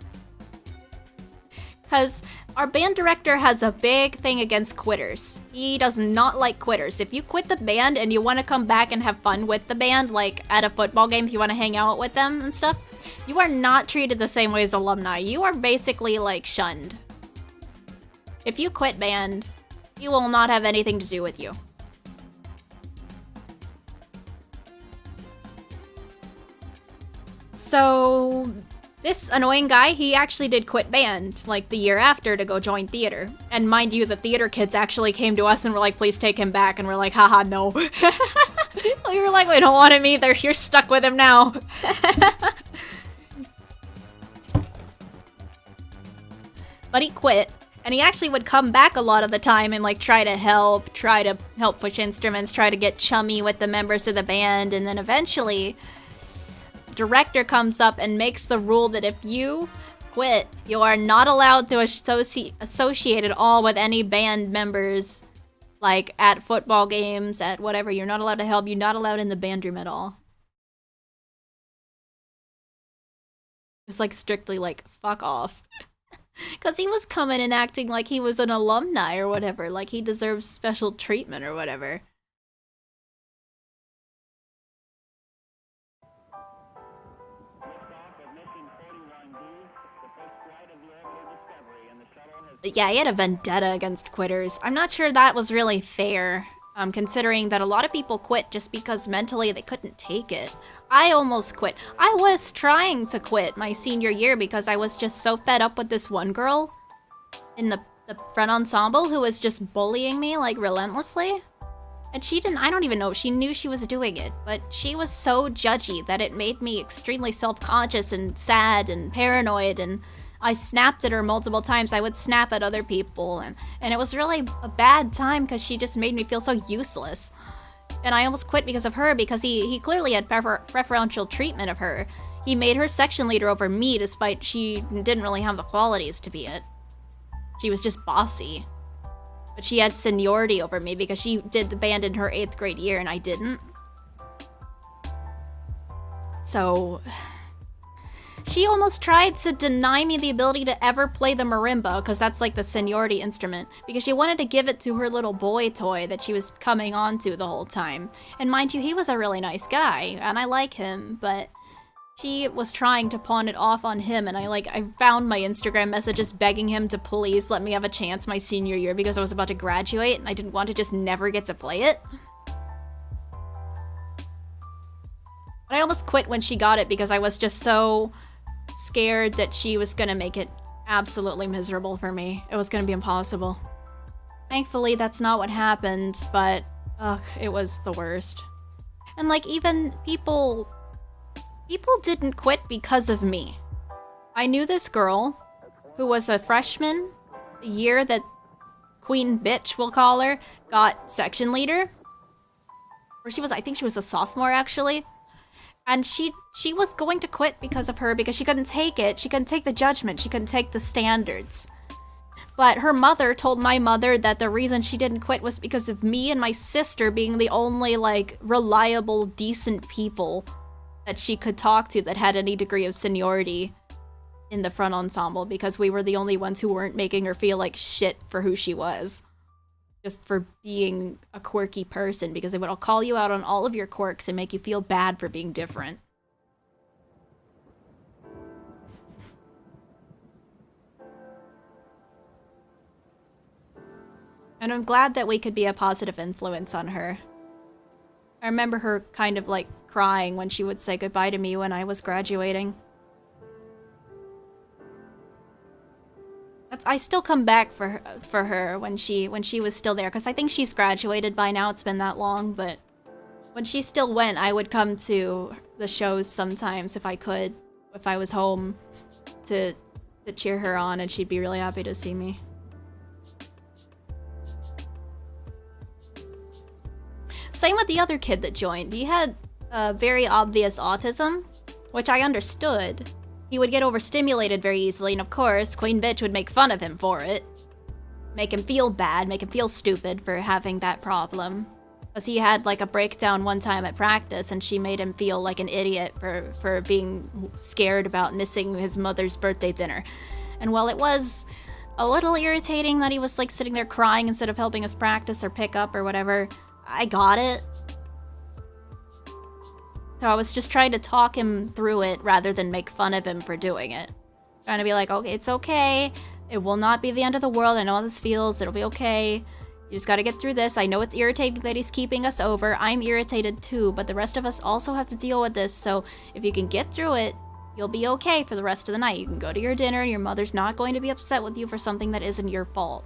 S1: Because our band director has a big thing against quitters. He does not like quitters. If you quit the band and you want to come back and have fun with the band, like at a football game, if you want to hang out with them and stuff, you are not treated the same way as alumni. You are basically like shunned. If you quit band, he will not have anything to do with you. So this annoying guy, he actually did quit band, like, the year after to go join theater. And mind you, the theater kids actually came to us and were like, please take him back. And we're like, haha, no. We were like, we don't want him either. You're stuck with him now. But he quit. And he actually would come back a lot of the time and, like, try to help push instruments, try to get chummy with the members of the band. And then eventually, director comes up and makes the rule that if you quit, you are not allowed to associate at all with any band members, like at football games, at whatever. You're not allowed to help. You're not allowed in the band room at all. It's like strictly like, fuck off. Because he was coming and acting like he was an alumni or whatever, like he deserves special treatment or whatever. But yeah, he had a vendetta against quitters. I'm not sure that was really fair, considering that a lot of people quit just because mentally they couldn't take it. I almost quit. I was trying to quit my senior year because I was just so fed up with this one girl in the front ensemble who was just bullying me, like, relentlessly. And she didn't, I don't even know if she knew she was doing it, but she was so judgy that it made me extremely self-conscious and sad and paranoid, and I snapped at her multiple times. I would snap at other people, and it was really a bad time because she just made me feel so useless. And I almost quit because of her, because he clearly had preferential treatment of her. He made her section leader over me despite she didn't really have the qualities to be it. She was just bossy. But she had seniority over me because she did the band in her 8th grade year and I didn't. So she almost tried to deny me the ability to ever play the marimba, because that's like the seniority instrument, because she wanted to give it to her little boy toy that she was coming on to the whole time. And mind you, he was a really nice guy, and I like him, but she was trying to pawn it off on him, and I found my Instagram messages begging him to please let me have a chance my senior year because I was about to graduate, and I didn't want to just never get to play it. But I almost quit when she got it because I was just so scared that she was gonna make it absolutely miserable for me. It was gonna be impossible. Thankfully, that's not what happened, but ugh, it was the worst. And like, even people didn't quit because of me. I knew this girl who was a freshman the year that Queen Bitch, we'll call her, got section leader. Or I think she was a sophomore actually. And she was going to quit because of her, because she couldn't take it. She couldn't take the judgment. She couldn't take the standards. But her mother told my mother that the reason she didn't quit was because of me and my sister being the only, like, reliable, decent people that she could talk to that had any degree of seniority in the front ensemble, because we were the only ones who weren't making her feel like shit for who she was. Just for being a quirky person, because they would all call you out on all of your quirks and make you feel bad for being different. And I'm glad that we could be a positive influence on her. I remember her kind of like crying when she would say goodbye to me when I was graduating. I still come back for her when she was still there, because I think she's graduated by now. It's been that long, but when she still went, I would come to the shows sometimes if I could, if I was home, to cheer her on, and she'd be really happy to see me. Same with the other kid that joined. He had very obvious autism, which I understood. He would get overstimulated very easily, and of course, Queen Bitch would make fun of him for it. Make him feel bad, make him feel stupid for having that problem. Because he had like a breakdown one time at practice, and she made him feel like an idiot for being scared about missing his mother's birthday dinner. And while it was a little irritating that he was like sitting there crying instead of helping us practice or pick up or whatever, I got it. So I was just trying to talk him through it rather than make fun of him for doing it. Trying to be like, okay, it's okay. It will not be the end of the world. I know how this feels. It'll be okay. You just gotta get through this. I know it's irritating that he's keeping us over. I'm irritated too, but the rest of us also have to deal with this. So if you can get through it, you'll be okay for the rest of the night. You can go to your dinner and your mother's not going to be upset with you for something that isn't your fault.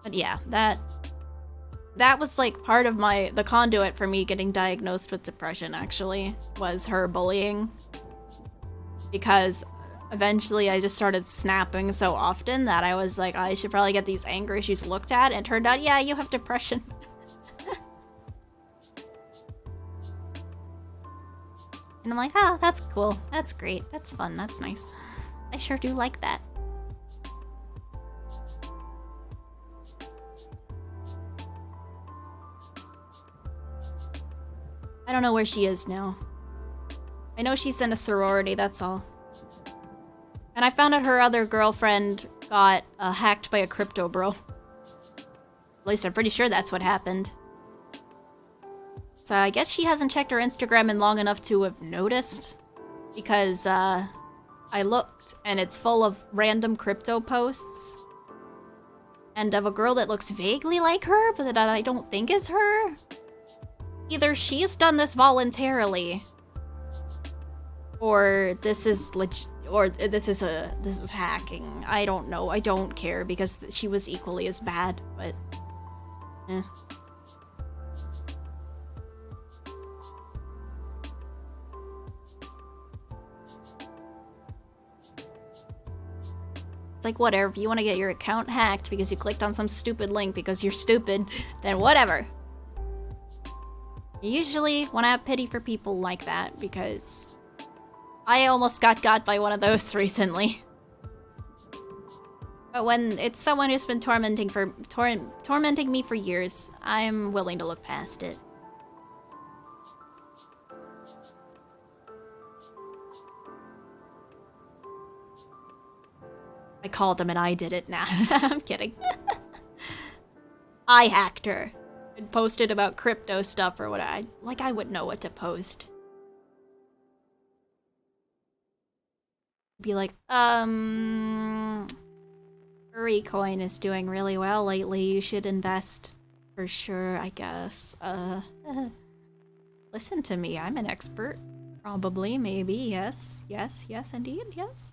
S1: But yeah, that was like part of the conduit for me getting diagnosed with depression, actually, was her bullying. Because eventually I just started snapping so often that I was like, I should probably get these anger issues looked at, and it turned out, yeah, you have depression. And I'm like, oh, that's cool, that's great, that's fun, that's nice. I sure do like that. I don't know where she is now. I know she's in a sorority, that's all. And I found out her other girlfriend got hacked by a crypto bro. At least I'm pretty sure that's what happened. So I guess she hasn't checked her Instagram in long enough to have noticed. Because I looked and it's full of random crypto posts. And of a girl that looks vaguely like her, but that I don't think is her. Either she's done this voluntarily, or this is this is hacking. I don't know. I don't care, because she was equally as bad, but eh. It's like, whatever, if you want to get your account hacked because you clicked on some stupid link because you're stupid, then whatever. Usually when I have pity for people like that, because I almost got by one of those recently. But when it's someone who's been tormenting me for years, I'm willing to look past it. I called them and I did it. Nah, I'm kidding. I hacked her. And posted about crypto stuff or what I would know what to post. Be like, her Furry coin is doing really well lately. You should invest for sure, I guess. Listen to me, I'm an expert. Probably, maybe, yes. Yes, yes, indeed, yes.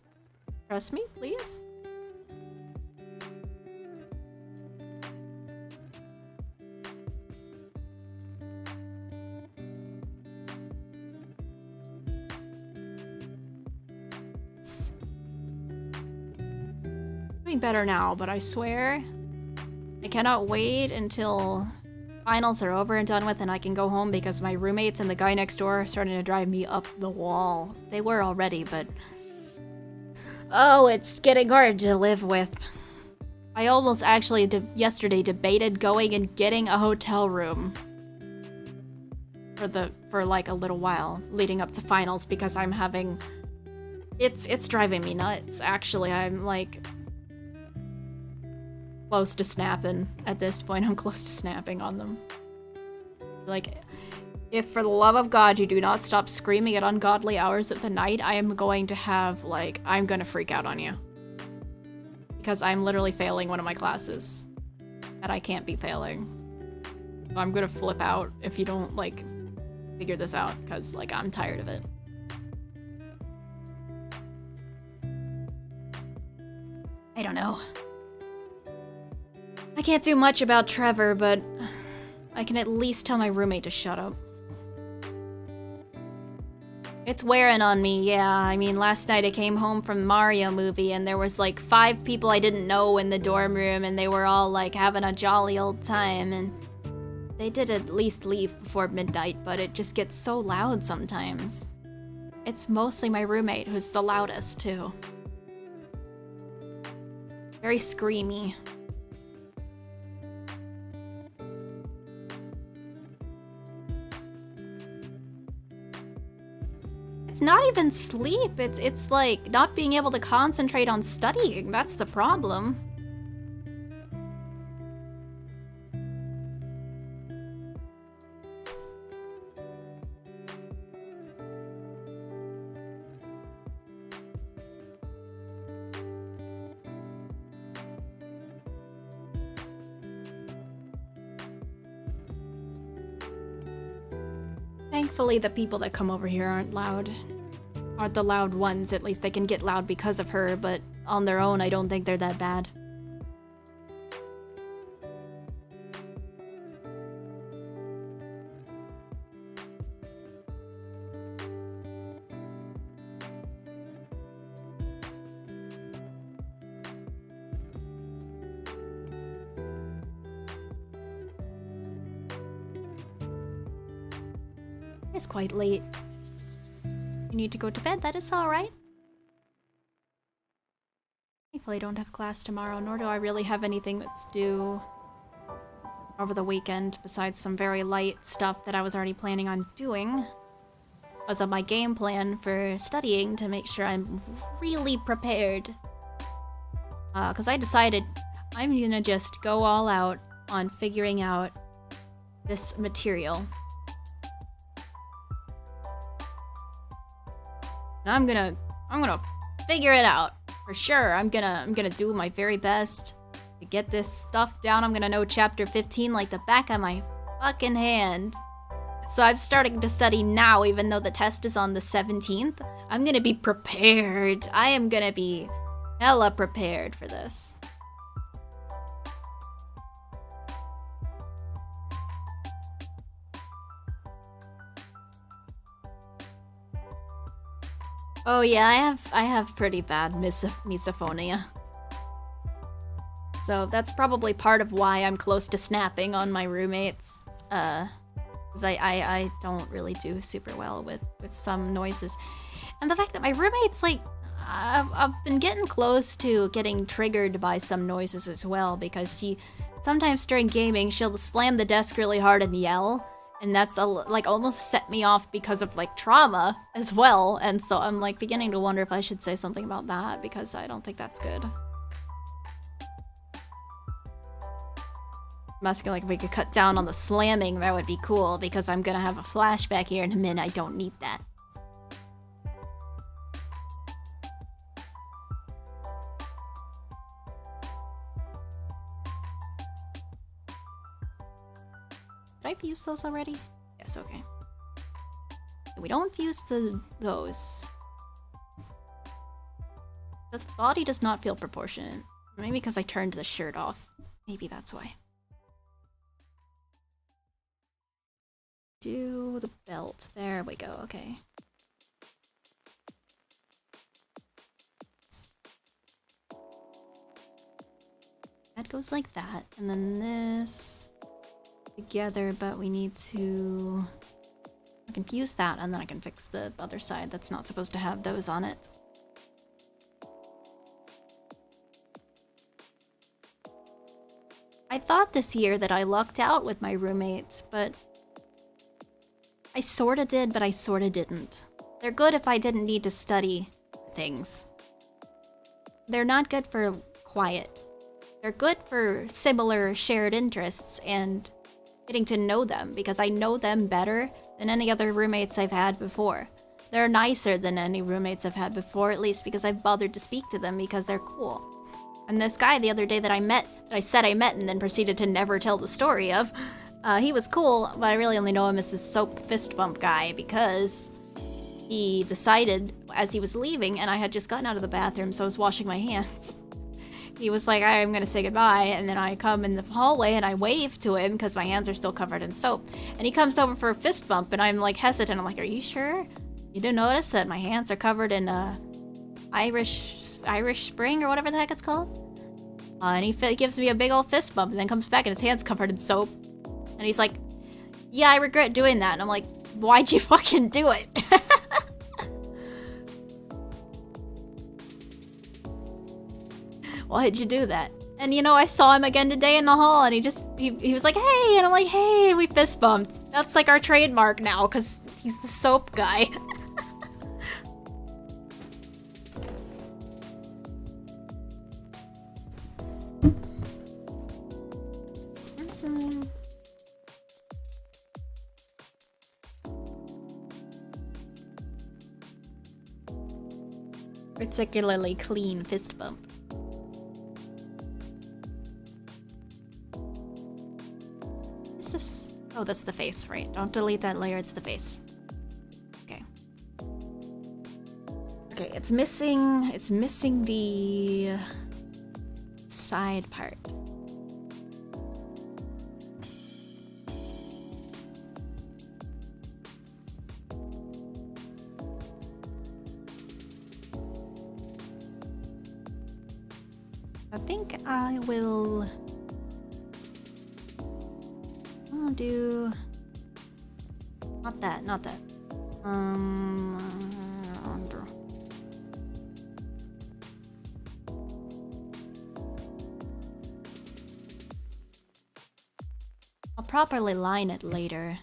S1: Trust me, please. Doing better now, but I swear I cannot wait until finals are over and done with and I can go home because my roommates and the guy next door are starting to drive me up the wall. They were already, but oh, it's getting hard to live with. I almost actually yesterday debated going and getting a hotel room for like a little while leading up to finals because I'm having it's driving me nuts. Actually, I'm like close to snapping at this point. I'm close to snapping on them. Like, if for the love of God you do not stop screaming at ungodly hours of the night, I am going to have, like, I'm gonna freak out on you. Because I'm literally failing one of my classes that I can't be failing. So I'm gonna flip out if you don't, like, figure this out, because, like, I'm tired of it. I don't know. I can't do much about Trevor, but I can at least tell my roommate to shut up. It's wearing on me, yeah. I mean, last night I came home from the Mario movie and there was like 5 people I didn't know in the dorm room and they were all like having a jolly old time and they did at least leave before midnight, but it just gets so loud sometimes. It's mostly my roommate who's the loudest too. Very screamy. It's not even sleep, it's like not being able to concentrate on studying. That's the problem. Thankfully, the people that come over here aren't the loud ones. At least they can get loud because of her, but on their own, I don't think they're that bad. It's quite late. You need to go to bed, that is alright. Thankfully I don't have class tomorrow, nor do I really have anything that's due over the weekend besides some very light stuff that I was already planning on doing. Because of my game plan for studying to make sure I'm really prepared. Because I decided I'm gonna just go all out on figuring out this material. I'm gonna figure it out for sure. I'm gonna do my very best to get this stuff down. I'm gonna know chapter 15 like the back of my fucking hand. So I'm starting to study now, even though the test is on the 17th. I'm gonna be prepared. I am gonna be hella prepared for this. Oh yeah, I have pretty bad misophonia. So that's probably part of why I'm close to snapping on my roommates. Because I don't really do super well with some noises. And the fact that my roommate's like, I've been getting close to getting triggered by some noises as well, because sometimes during gaming, she'll slam the desk really hard and yell. And that's like almost set me off because of like trauma as well. And so I'm like beginning to wonder if I should say something about that because I don't think that's good. I'm asking like if we could cut down on the slamming, that would be cool because I'm gonna have a flashback here in a minute. I don't need that. Did I fuse those already? Yes, okay. We don't fuse those. The body does not feel proportionate. Maybe because I turned the shirt off. Maybe that's why. Do the belt. There we go, okay. That goes like that, and then this together, but we need to... I can fuse that, and then I can fix the other side that's not supposed to have those on it. I thought this year that I lucked out with my roommates, but... I sorta did, but I sorta didn't. They're good if I didn't need to study things. They're not good for quiet. They're good for similar shared interests and getting to know them, because I know them better than any other roommates I've had before. They're nicer than any roommates I've had before, at least because I've bothered to speak to them because they're cool. And this guy the other day that I said I met and then proceeded to never tell the story of, he was cool, but I really only know him as this soap fist bump guy because he decided as he was leaving, and I had just gotten out of the bathroom, so I was washing my hands. He was like, I'm gonna say goodbye, and then I come in the hallway and I wave to him because my hands are still covered in soap. And he comes over for a fist bump, and I'm like hesitant. I'm like, are you sure? You didn't notice that my hands are covered in Irish Spring or whatever the heck it's called? And he gives me a big old fist bump and then comes back and his hand's covered in soap. And he's like, yeah, I regret doing that. And I'm like, why'd you fucking do it? Why'd you do that? And you know, I saw him again today in the hall and he was like, hey, and I'm like, hey, and we fist bumped. That's like our trademark now, because he's the soap guy. Particularly clean fist bump. What's this? Oh, that's the face, right? Don't delete that layer, it's the face. Okay. Okay, it's missing the side part. I think I will... I'll do... Not that. I'll properly line it later.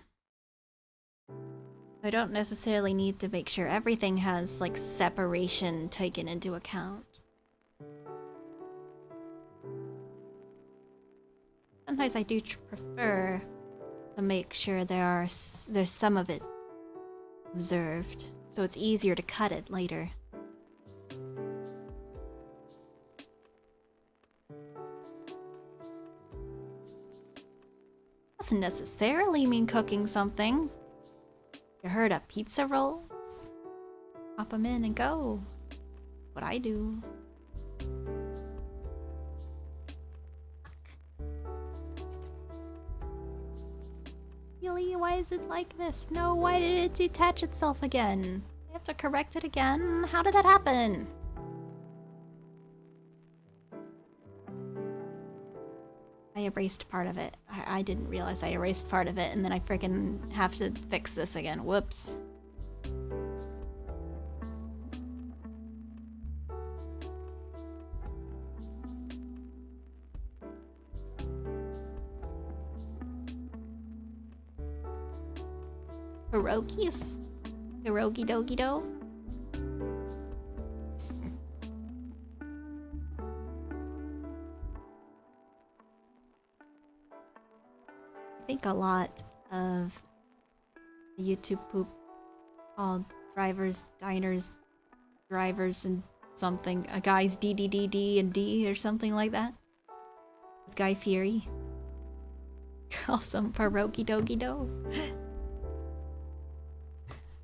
S1: I don't necessarily need to make sure everything has, like, separation taken into account. Sometimes I do prefer to make sure there's some of it observed, so it's easier to cut it later. Doesn't necessarily mean cooking something. You heard of pizza rolls? Pop them in and go. What I do. Really? Why is it like this? No, why did it detach itself again? I have to correct it again? How did that happen? I erased part of it. I didn't realize I erased part of it, and then I freaking have to fix this again. Whoops. Pierogies? Pierogi dogi do? I think a lot of YouTube poop called drivers, diners, drivers, and something. A guy's DDDD and D or something like that. With Guy Fieri. Awesome. Pierogi dogi do.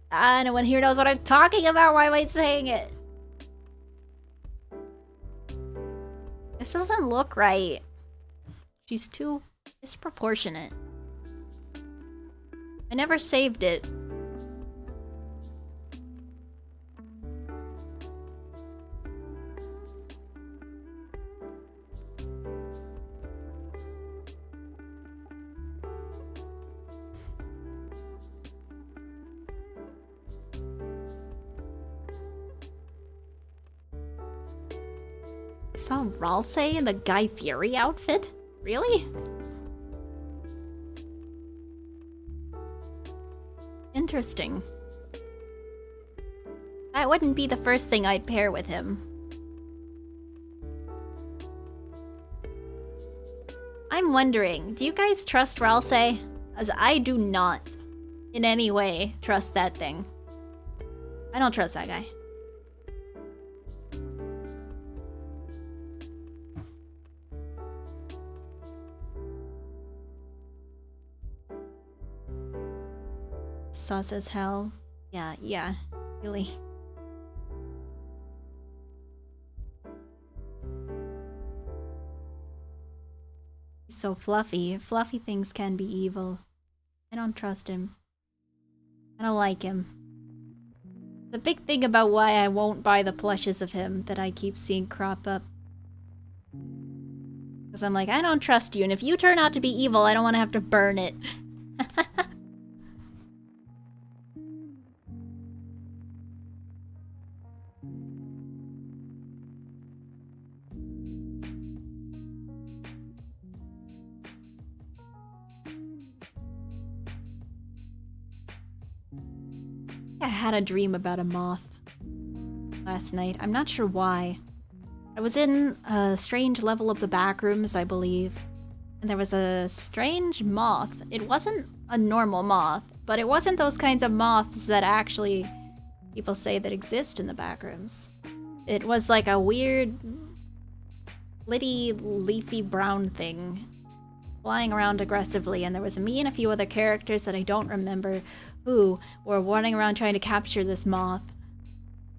S1: No one here knows what I'm talking about. Why am I saying it? This doesn't look right. She's too disproportionate. I never saved it. I saw Ralsei in the Guy Fieri outfit? Really? Interesting. That wouldn't be the first thing I'd pair with him. I'm wondering, do you guys trust Ralsei? As I do not, in any way, trust that thing. I don't trust that guy. Sus as hell. Yeah, really. He's so fluffy. Fluffy things can be evil. I don't trust him. I don't like him. The big thing about why I won't buy the plushes of him that I keep seeing crop up. Because I'm like, I don't trust you, and if you turn out to be evil, I don't want to have to burn it. I had a dream about a moth last night. I'm not sure why. I was in a strange level of the backrooms, I believe. And there was a strange moth. It wasn't a normal moth, but it wasn't those kinds of moths that actually people say that exist in the backrooms. It was like a weird, litty, leafy brown thing flying around aggressively, and there was me and a few other characters that I don't remember who were running around trying to capture this moth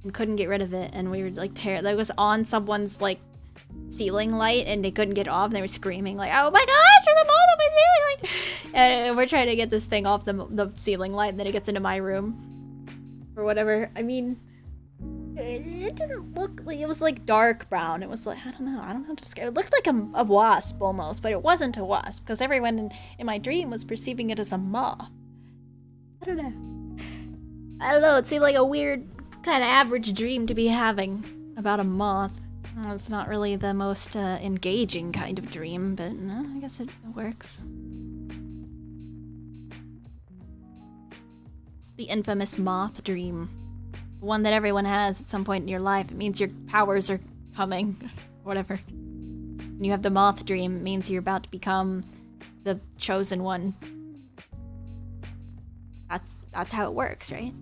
S1: and couldn't get rid of it, and we were like that was on someone's like ceiling light and they couldn't get it off, and they were screaming like, oh my gosh, there's a moth on my ceiling light, and we're trying to get this thing off the ceiling light, and then it gets into my room or whatever. I mean, it didn't look like, it was like dark brown. It was like, I don't know how to describe it. It looked like a wasp almost, but it wasn't a wasp because everyone in my dream was perceiving it as a moth. I don't know, it seemed like a weird kind of average dream to be having about a moth. Well, it's not really the most engaging kind of dream, but I guess it works. The infamous moth dream. The one that everyone has at some point in your life. It means your powers are coming, whatever. When you have the moth dream, it means you're about to become the chosen one. That's how it works, right?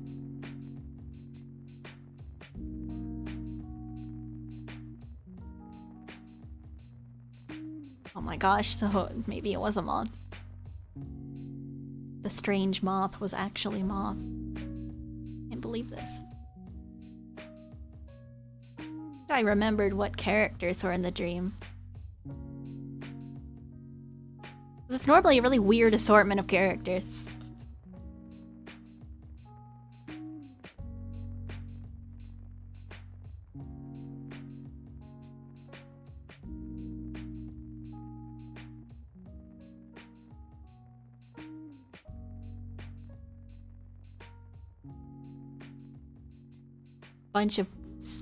S1: Oh my gosh, so maybe it was a moth. The strange moth was actually moth. Can't believe this. I remembered what characters were in the dream. It's normally a really weird assortment of characters. Bunch of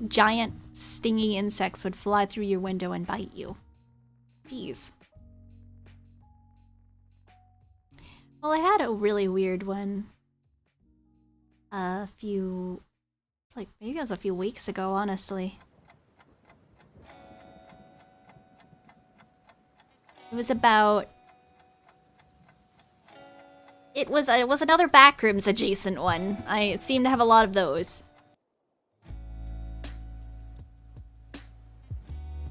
S1: giant stingy insects would fly through your window and bite you. Jeez. Well, I had a really weird one maybe it was a few weeks ago, honestly. It was about... It was another Backrooms adjacent one. I seem to have a lot of those.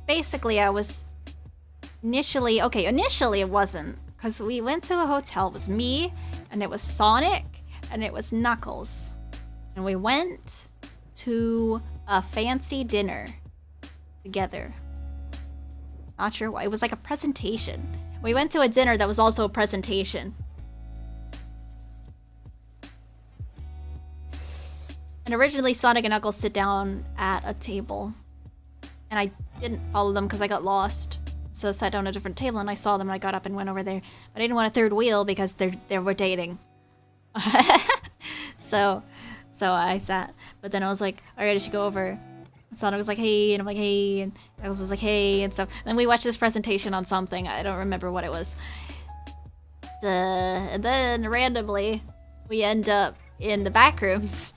S1: Basically, I was initially it wasn't because we went to a hotel. It was me, and it was Sonic, and it was Knuckles. And we went to a fancy dinner together. Not sure why. It was like a presentation. We went to a dinner that was also a presentation. And originally Sonic and Knuckles sit down at a table. And I didn't follow them because I got lost. So I sat down at a different table and I saw them and I got up and went over there. But I didn't want a third wheel because they were dating. So I sat. But then I was like, alright, I should go over. And Sonic was like, hey, and I'm like, hey, and Knuckles was like, hey, and stuff. And then we watched this presentation on something. I don't remember what it was. And then randomly, we end up in the back rooms.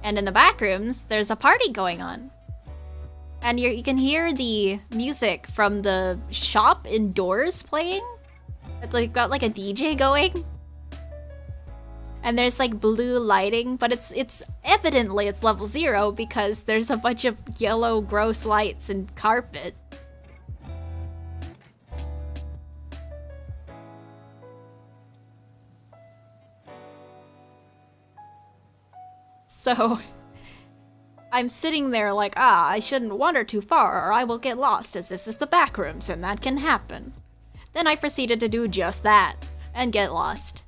S1: And in the back rooms, there's a party going on. And you can hear the music from the shop indoors playing. It's like got like a DJ going. And there's like blue lighting, but it's evidently it's level 0 because there's a bunch of yellow gross lights and carpet. So, I'm sitting there like, I shouldn't wander too far or I will get lost as this is the back rooms and that can happen. Then I proceeded to do just that and get lost.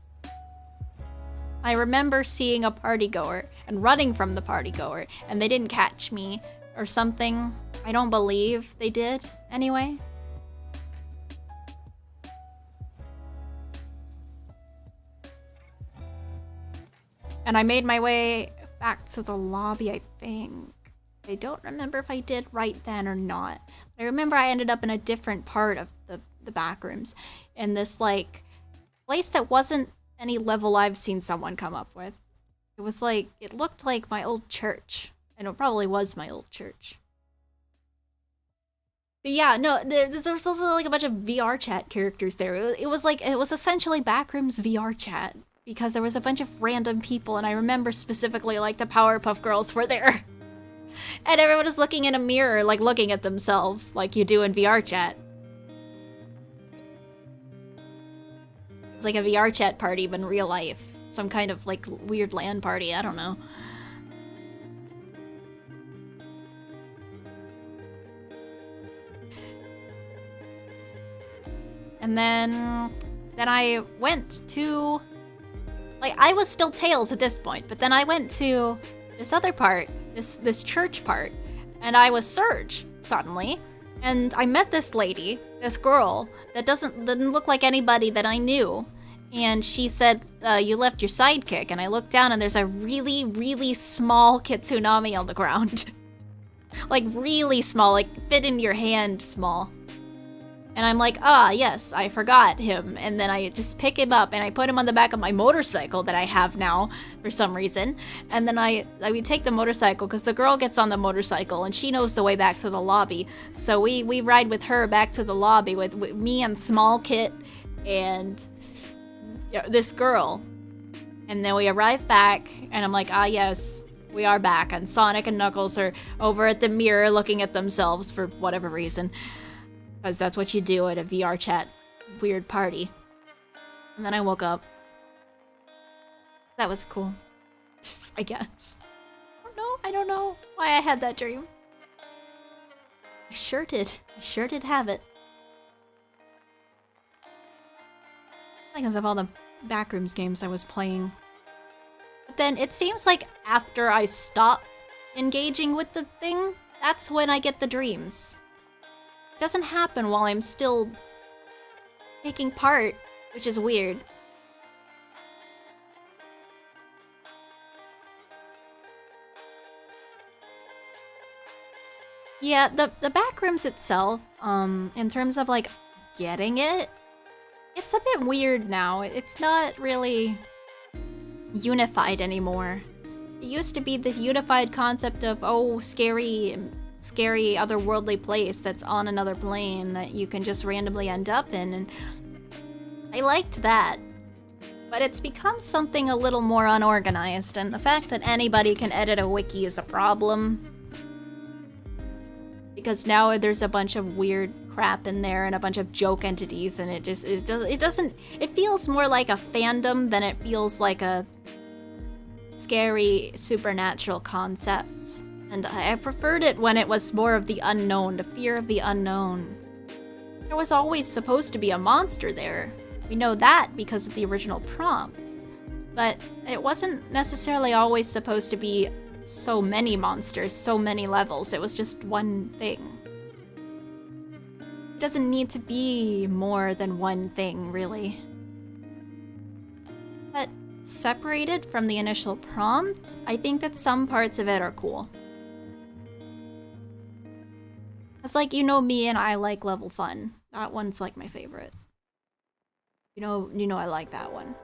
S1: I remember seeing a partygoer and running from the partygoer and they didn't catch me or something. I don't believe they did anyway. And I made my way back to the lobby, I think. I don't remember if I did right then or not. I remember I ended up in a different part of the back rooms. In this, like, place that wasn't any level I've seen someone come up with. It was like, it looked like my old church. And it probably was my old church. But yeah, no, there was also like a bunch of VR chat characters there. It was essentially Backrooms VR chat. Because there was a bunch of random people, and I remember specifically, like, the Powerpuff Girls were there. And everyone was looking in a mirror, like, looking at themselves, like you do in VR chat. It's like a VR chat party, but in real life. Some kind of, like, weird LAN party, I don't know. And then I went to... Like, I was still Tails at this point, but then I went to this other part, this church part, and I was Surge, suddenly. And I met this lady, this girl, that didn't look like anybody that I knew. And she said, you left your sidekick. And I looked down and there's a really, really small Kitsunami on the ground. Like, really small, like, fit in your hand small. And I'm like, yes, I forgot him. And then I just pick him up and I put him on the back of my motorcycle that I have now for some reason. And then I would take the motorcycle because the girl gets on the motorcycle and she knows the way back to the lobby. So we ride with her back to the lobby with me and Small Kit and this girl. And then we arrive back and I'm like, yes, we are back. And Sonic and Knuckles are over at the mirror looking at themselves for whatever reason. Because that's what you do at a VR chat weird party. And then I woke up. That was cool. I guess. I don't know why I had that dream. I sure did. I sure did have it. Because of all the Backrooms games I was playing. But then it seems like after I stop engaging with the thing, that's when I get the dreams. It doesn't happen while I'm still taking part, which is weird. Yeah, the Backrooms itself, in terms of like getting it, it's a bit weird now. It's not really unified anymore. It used to be this unified concept of, scary otherworldly place that's on another plane that you can just randomly end up in, and I liked that. But it's become something a little more unorganized, and the fact that anybody can edit a wiki is a problem. Because now there's a bunch of weird crap in there and a bunch of joke entities, and it just it feels more like a fandom than it feels like a scary supernatural concept. And I preferred it when it was more of the unknown, the fear of the unknown. There was always supposed to be a monster there. We know that because of the original prompt. But it wasn't necessarily always supposed to be so many monsters, so many levels. It was just one thing. It doesn't need to be more than one thing, really. But separated from the initial prompt, I think that some parts of it are cool. It's like, you know me and I like level fun. That one's like my favorite. You know I like that one.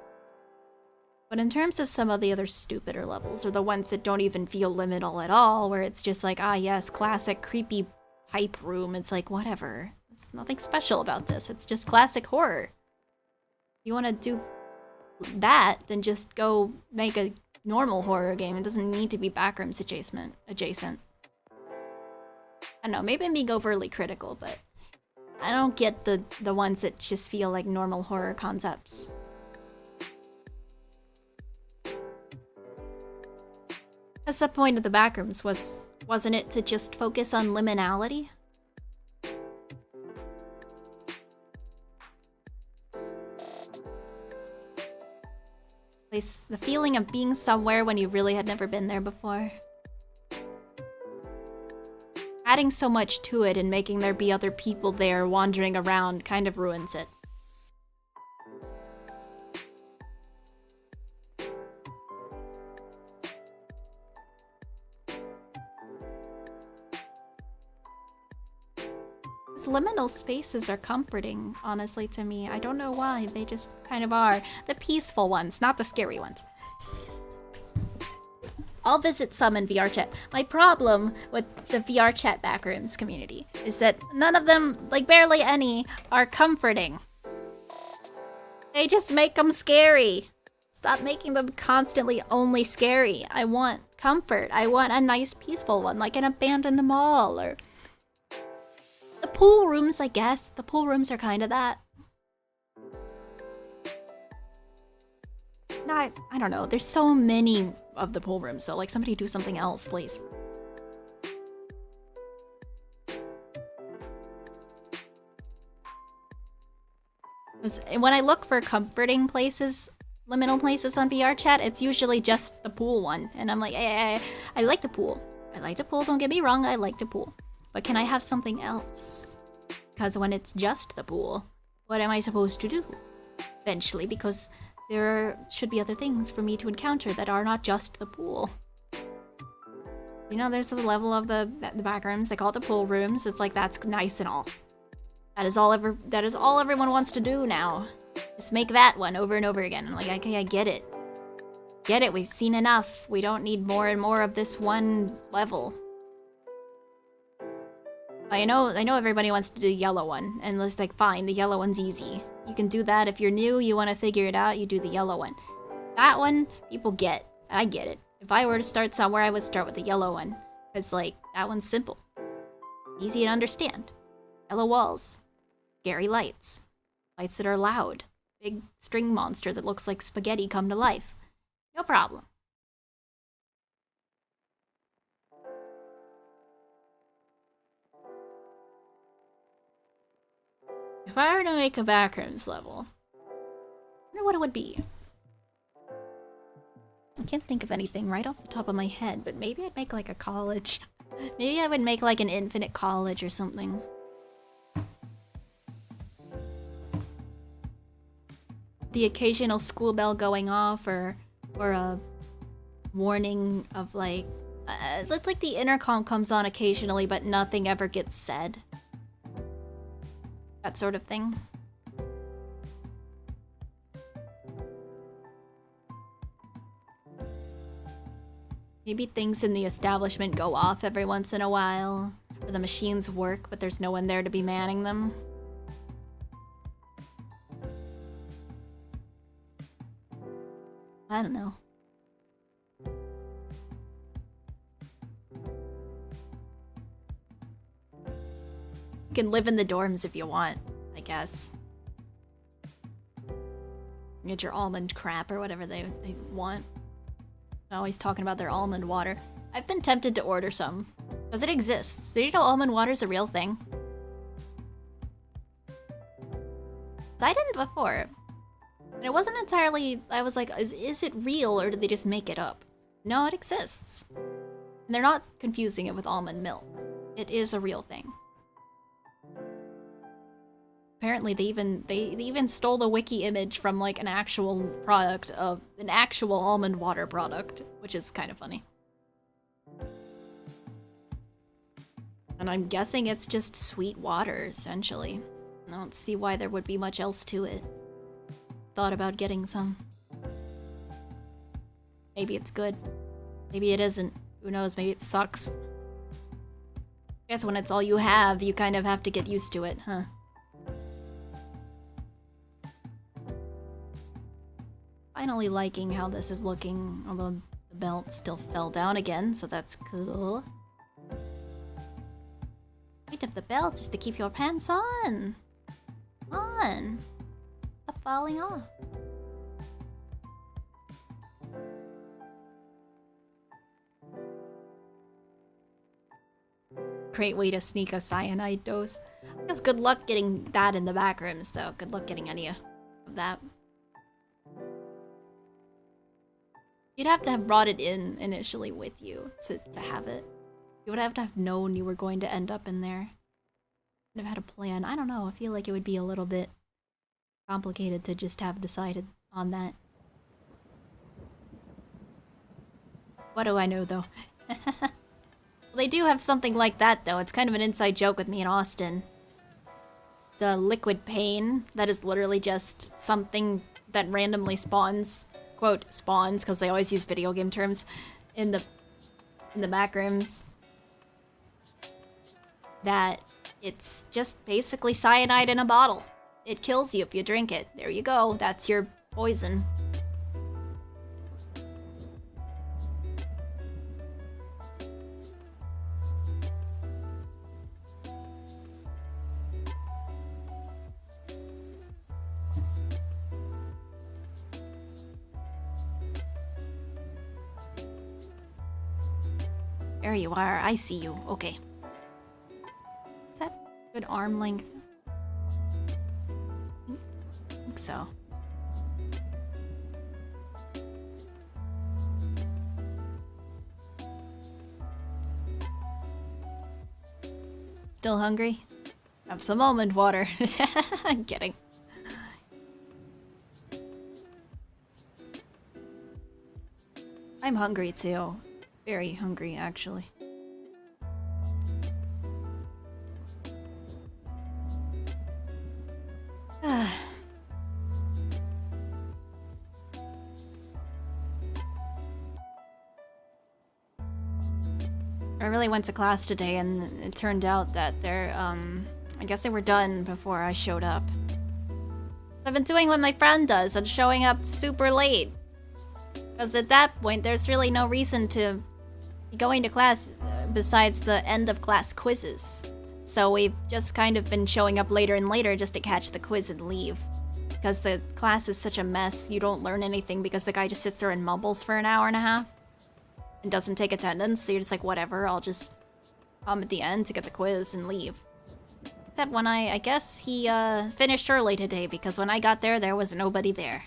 S1: But in terms of some of the other stupider levels, or the ones that don't even feel liminal at all, where it's just like, ah yes, classic creepy pipe room, it's like, whatever. There's nothing special about this, it's just classic horror. If you want to do that, then just go make a normal horror game. It doesn't need to be Backrooms adjacent. I don't know, maybe I'm being overly critical, but I don't get the ones that just feel like normal horror concepts. That's the point of the Backrooms, wasn't it to just focus on liminality? The feeling of being somewhere when you really had never been there before. Adding so much to it and making there be other people there wandering around kind of ruins it. These liminal spaces are comforting, honestly, to me. I don't know why, they just kind of are. The peaceful ones, not the scary ones. I'll visit some in VR chat. My problem with the VR chat Backrooms community is that none of them, like barely any, are comforting. They just make them scary. Stop making them constantly only scary. I want comfort. I want a nice peaceful one, like an abandoned mall, or... The pool rooms, I guess. The pool rooms are kind of that. I don't know. There's so many of the pool rooms, so like somebody do something else, please. When I look for comforting places, liminal places on VR chat, it's usually just the pool one. And I'm like, I like the pool. I like the pool, don't get me wrong, I like the pool. But can I have something else? Because when it's just the pool, what am I supposed to do? Eventually, because there should be other things for me to encounter that are not just the pool. You know, there's the level of the Backrooms, they call it the pool rooms. It's like, that's nice and all. That is all everyone wants to do now. Just make that one over and over again. I'm like, okay, I get it. Get it, we've seen enough. We don't need more and more of this one level. I know everybody wants to do the yellow one, and it's like, fine, the yellow one's easy. You can do that if you're new, you want to figure it out, you do the yellow one. That one, people get. I get it. If I were to start somewhere, I would start with the yellow one. Because, like, that one's simple. Easy to understand. Yellow walls. Scary lights. Lights that are loud. Big string monster that looks like spaghetti come to life. No problem. If I were to make a Backrooms level, I wonder what it would be. I can't think of anything right off the top of my head, but maybe I'd make like a college. Maybe I would make like an infinite college or something. The occasional school bell going off, or a warning of like... it's like the intercom comes on occasionally, but nothing ever gets said. That sort of thing. Maybe things in the establishment go off every once in a while, or the machines work, but there's no one there to be manning them. I don't know. You can live in the dorms if you want, I guess. Get your almond crap or whatever they want. Always talking about their almond water. I've been tempted to order some. Because it exists. Did you know almond water is a real thing? I didn't before. And it wasn't entirely... I was like, is it real or did they just make it up? No, it exists. And they're not confusing it with almond milk. It is a real thing. Apparently they even stole the wiki image from like an actual product of... an actual almond water product. Which is kind of funny. And I'm guessing it's just sweet water, essentially. I don't see why there would be much else to it. Thought about getting some. Maybe it's good. Maybe it isn't. Who knows, maybe it sucks. I guess when it's all you have, you kind of have to get used to it, huh? Finally liking how this is looking, although the belt still fell down again, so that's cool. The point of the belt is to keep your pants on. On. Stop falling off. Great way to sneak a cyanide dose. I guess good luck getting that in the back rooms, though. Good luck getting any of that. You'd have to have brought it in initially with you to have it. You would have to have known you were going to end up in there. Would have had a plan. I don't know. I feel like it would be a little bit complicated to just have decided on that. What do I know, though? Well, they do have something like that, though. It's kind of an inside joke with me and Austin. The liquid pain, that is literally just something that randomly spawns. Quote, spawns, because they always use video game terms in the back rooms. That it's just basically cyanide in a bottle. It kills you if you drink it. There you go. That's your poison. There you are. I see you. Okay. Is that good arm length? I think so. Still hungry? Have some almond water. I'm kidding. I'm hungry too. Very hungry, actually. I really went to class today and it turned out that they're, I guess they were done before I showed up. I've been doing what my friend does and showing up super late. Because at that point, there's really no reason to be going to class besides the end of class quizzes. So we've just kind of been showing up later and later just to catch the quiz and leave. Because the class is such a mess, you don't learn anything because the guy just sits there and mumbles for an hour and a half. And doesn't take attendance, so you're just like, whatever, I'll just come at the end to get the quiz and leave. Except when I guess he finished early today because when I got there was nobody there.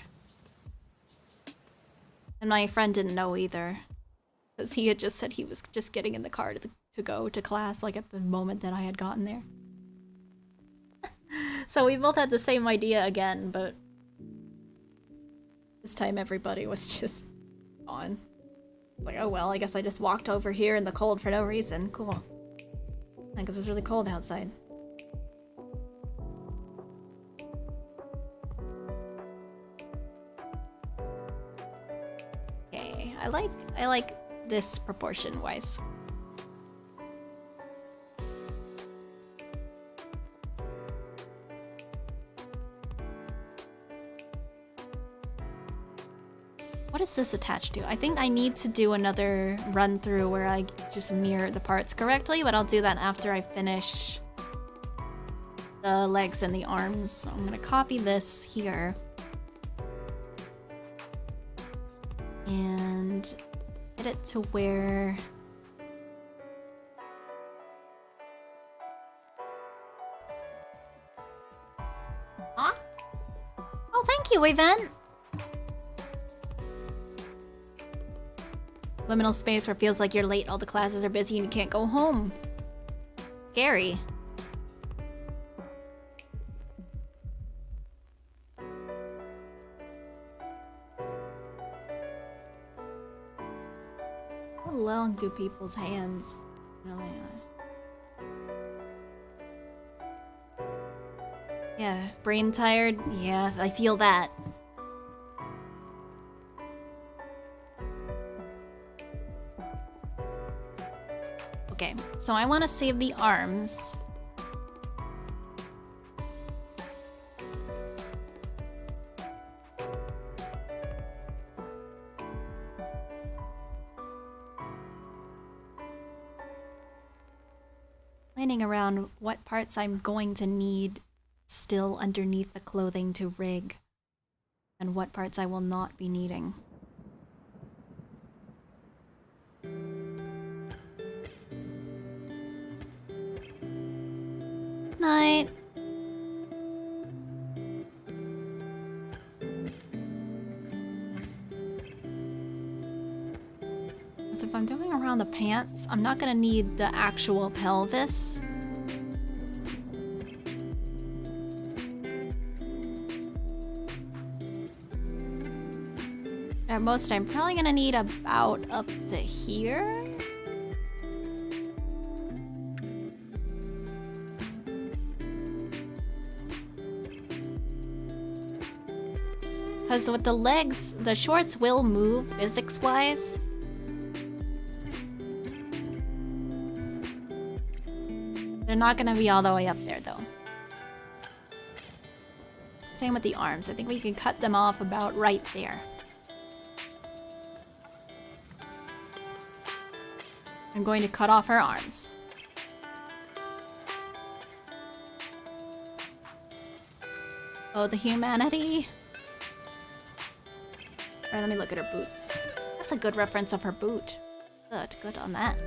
S1: And my friend didn't know either. Because he had just said he was just getting in the car to go to class, like at the moment that I had gotten there. So we both had the same idea again, but this time everybody was just gone. Like, oh well, I guess I just walked over here in the cold for no reason. Cool. Because it was really cold outside. Okay, I like this proportion-wise. What is this attached to? I think I need to do another run through where I just mirror the parts correctly, but I'll do that after I finish the legs and the arms. So I'm gonna copy this here. And get it to where... Huh? Oh, thank you, Event! Liminal space where it feels like you're late, all the classes are busy and you can't go home. Scary. How long do people's hands really are? Yeah, brain tired? Yeah, I feel that. Okay, so I want to save the arms. Planning around what parts I'm going to need still underneath the clothing to rig, and what parts I will not be needing. Night. So if I'm doing around the pants, I'm not gonna need the actual pelvis. At most, I'm probably gonna need about up to here. Because with the legs, the shorts will move physics-wise. They're not gonna be all the way up there, though. Same with the arms. I think we can cut them off about right there. I'm going to cut off her arms. Oh, the humanity. Alright, let me look at her boots. That's a good reference of her boot. Good on that.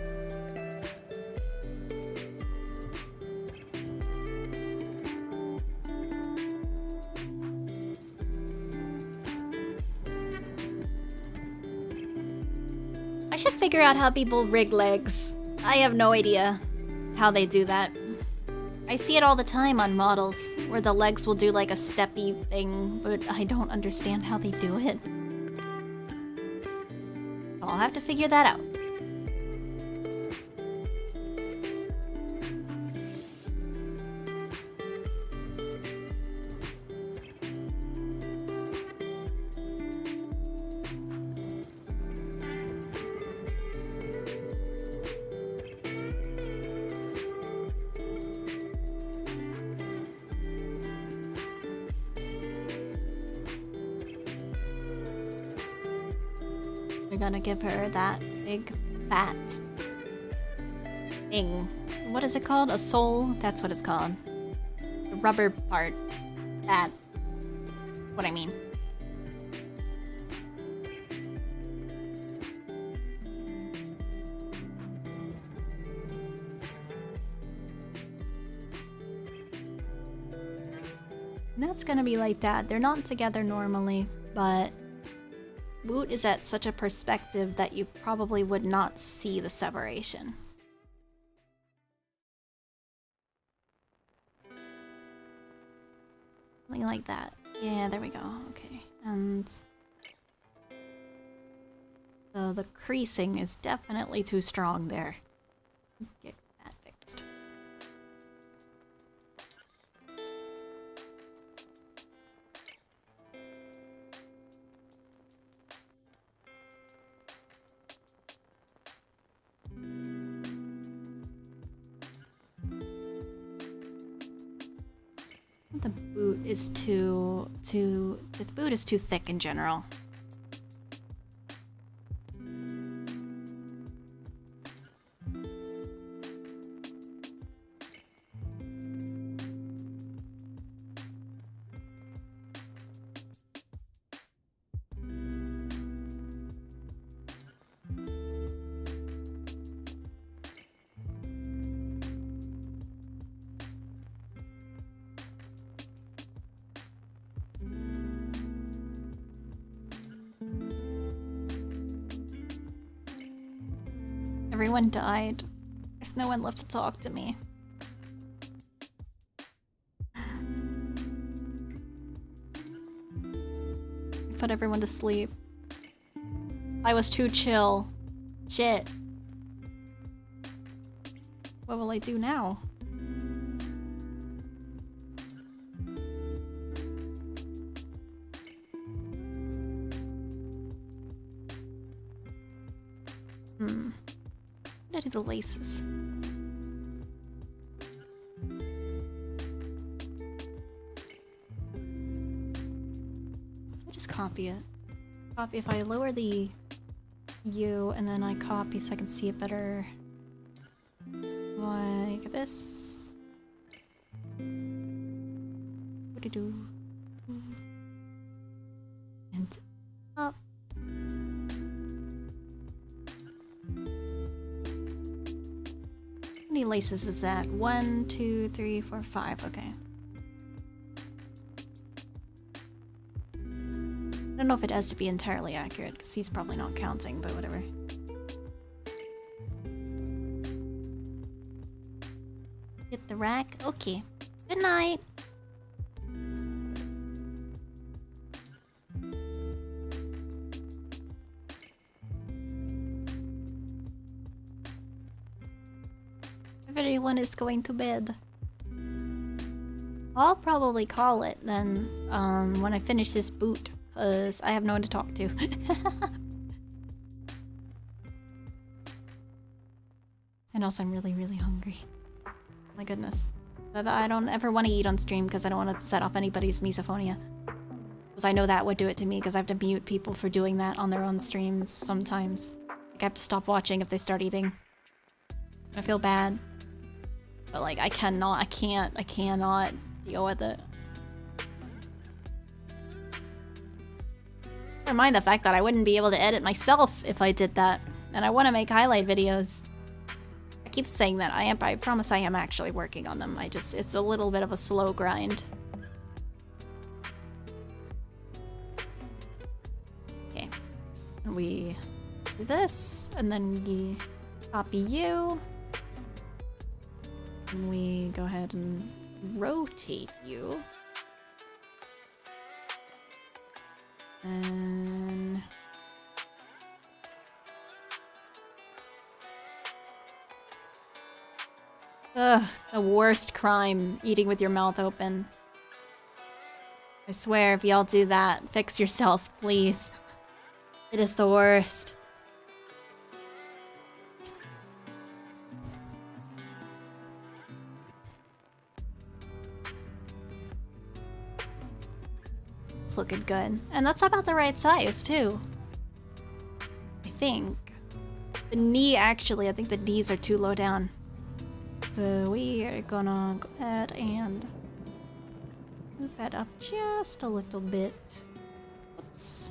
S1: I should figure out how people rig legs. I have no idea how they do that. I see it all the time on models, where the legs will do like a steppy thing, but I don't understand how they do it. I'll have to figure that out. We're gonna give her that big fat thing. What is it called? A sole? That's what it's called. The rubber part. That. What I mean. And that's gonna be like that. They're not together normally, but boot is at such a perspective that you probably would not see the separation. Something like that. Yeah, there we go. Okay. And so the creasing is definitely too strong there. Get that fixed. The boot is this boot is too thick in general. Everyone died. There's no one left to talk to me. Put everyone to sleep. I was too chill. Shit. What will I do now? What did I do the laces? I'll just copy it. Copy if I lower the U and then I copy so I can see it better. Like this. What do you do? And up. How many laces is that? 1, 2, 3, 4, 5. Okay. I don't know if it has to be entirely accurate, because he's probably not counting, but whatever. Hit the rack. Okay. Good night. Everyone is going to bed. I'll probably call it then when I finish this boot, because I have no one to talk to. And also I'm really, really hungry. My goodness. But I don't ever want to eat on stream because I don't want to set off anybody's misophonia. Because I know that would do it to me because I have to mute people for doing that on their own streams sometimes. Like I have to stop watching if they start eating. I feel bad. But like I cannot deal with it. Never mind the fact that I wouldn't be able to edit myself if I did that. And I want to make highlight videos. I keep saying that. I promise I am actually working on them. It's a little bit of a slow grind. Okay. And we do this, and then we copy you. And we go ahead and rotate you. And ugh, the worst crime, eating with your mouth open. I swear, if y'all do that, fix yourself, please. It is the worst. It's looking good. And that's about the right size, too. I think. The knee, actually, I think the knees are too low down. So we are gonna go ahead and move that up just a little bit. Oops.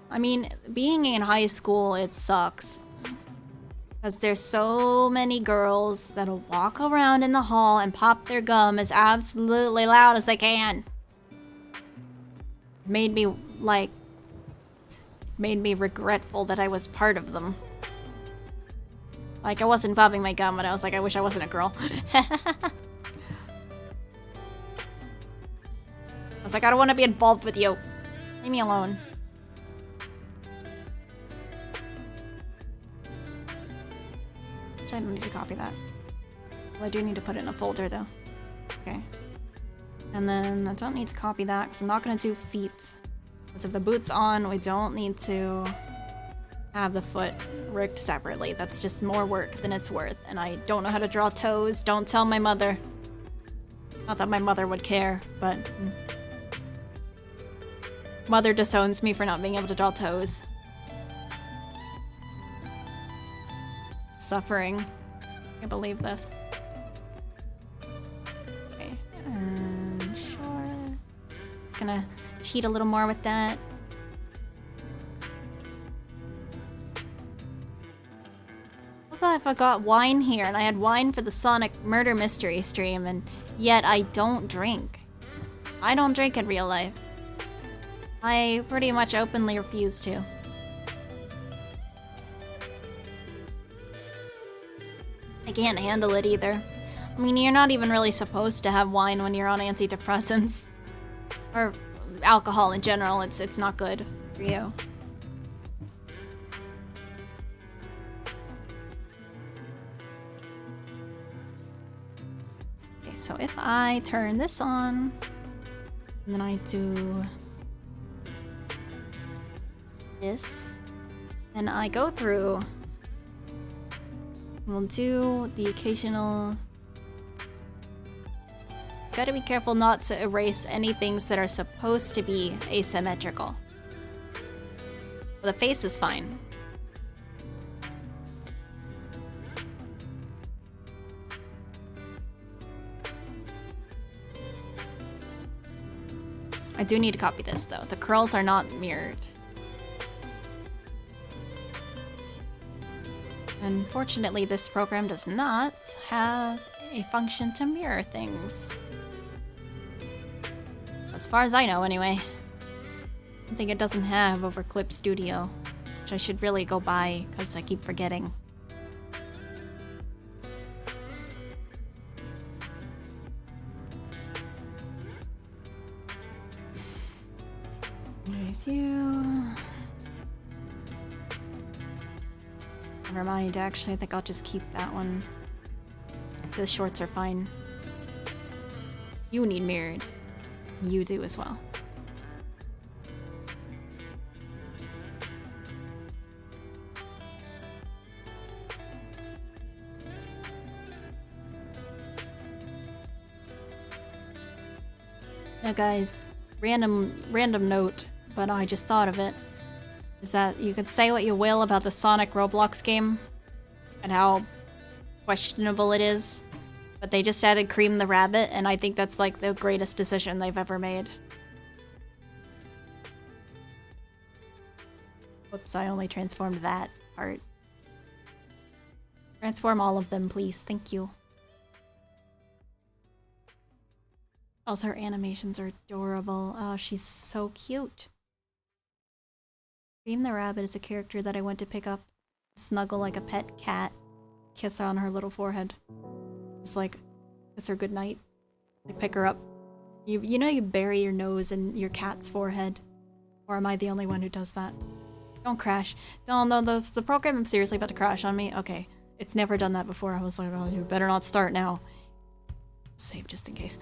S1: I mean, being in high school, it sucks. Because there's so many girls that'll walk around in the hall and pop their gum as absolutely loud as they can. Made me, like, made me regretful that I was part of them. Like, I wasn't popping my gum, but I was like, I wish I wasn't a girl. I was like, I don't want to be involved with you. Leave me alone. I don't need to copy that. Well, I do need to put it in a folder, though. Okay. And then I don't need to copy that, because I'm not going to do feet. Because if the boot's on, we don't need to have the foot rigged separately. That's just more work than it's worth. And I don't know how to draw toes. Don't tell my mother. Not that my mother would care, but... Mother disowns me for not being able to draw toes. Suffering. I can't believe this. Okay, and sure. Gonna cheat a little more with that. I thought if I got wine here, and I had wine for the Sonic Murder Mystery stream, and yet I don't drink. I don't drink in real life. I pretty much openly refuse to. I can't handle it either. I mean, you're not even really supposed to have wine when you're on antidepressants. Or alcohol in general, it's not good for you. Okay, so if I turn this on, and then I do this, and I go through, we'll do the occasional... Gotta be careful not to erase any things that are supposed to be asymmetrical. Well, the face is fine. I do need to copy this though. The curls are not mirrored. Unfortunately, this program does not have a function to mirror things. As far as I know, anyway. I think it doesn't have over Clip Studio, which I should really go buy because I keep forgetting. There's you. Never mind, actually, I think I'll just keep that one. The shorts are fine. You need mirrored. You do as well. Now guys, random note, but I just thought of it, is that you could say what you will about the Sonic Roblox game and how questionable it is, but they just added Cream the Rabbit, and I think that's like the greatest decision they've ever made. Whoops, I only transformed that part. Transform all of them, please. Thank you. Also, her animations are adorable. Oh, she's so cute. Cream the Rabbit is a character that I went to pick up, snuggle like a pet cat, kiss her on her little forehead. It's like, kiss her goodnight. Like, pick her up. You know you bury your nose in your cat's forehead? Or am I the only one who does that? Don't crash. No, the program I'm seriously about to crash on me. Okay. It's never done that before. I was like, oh, you better not start now. Save just in case.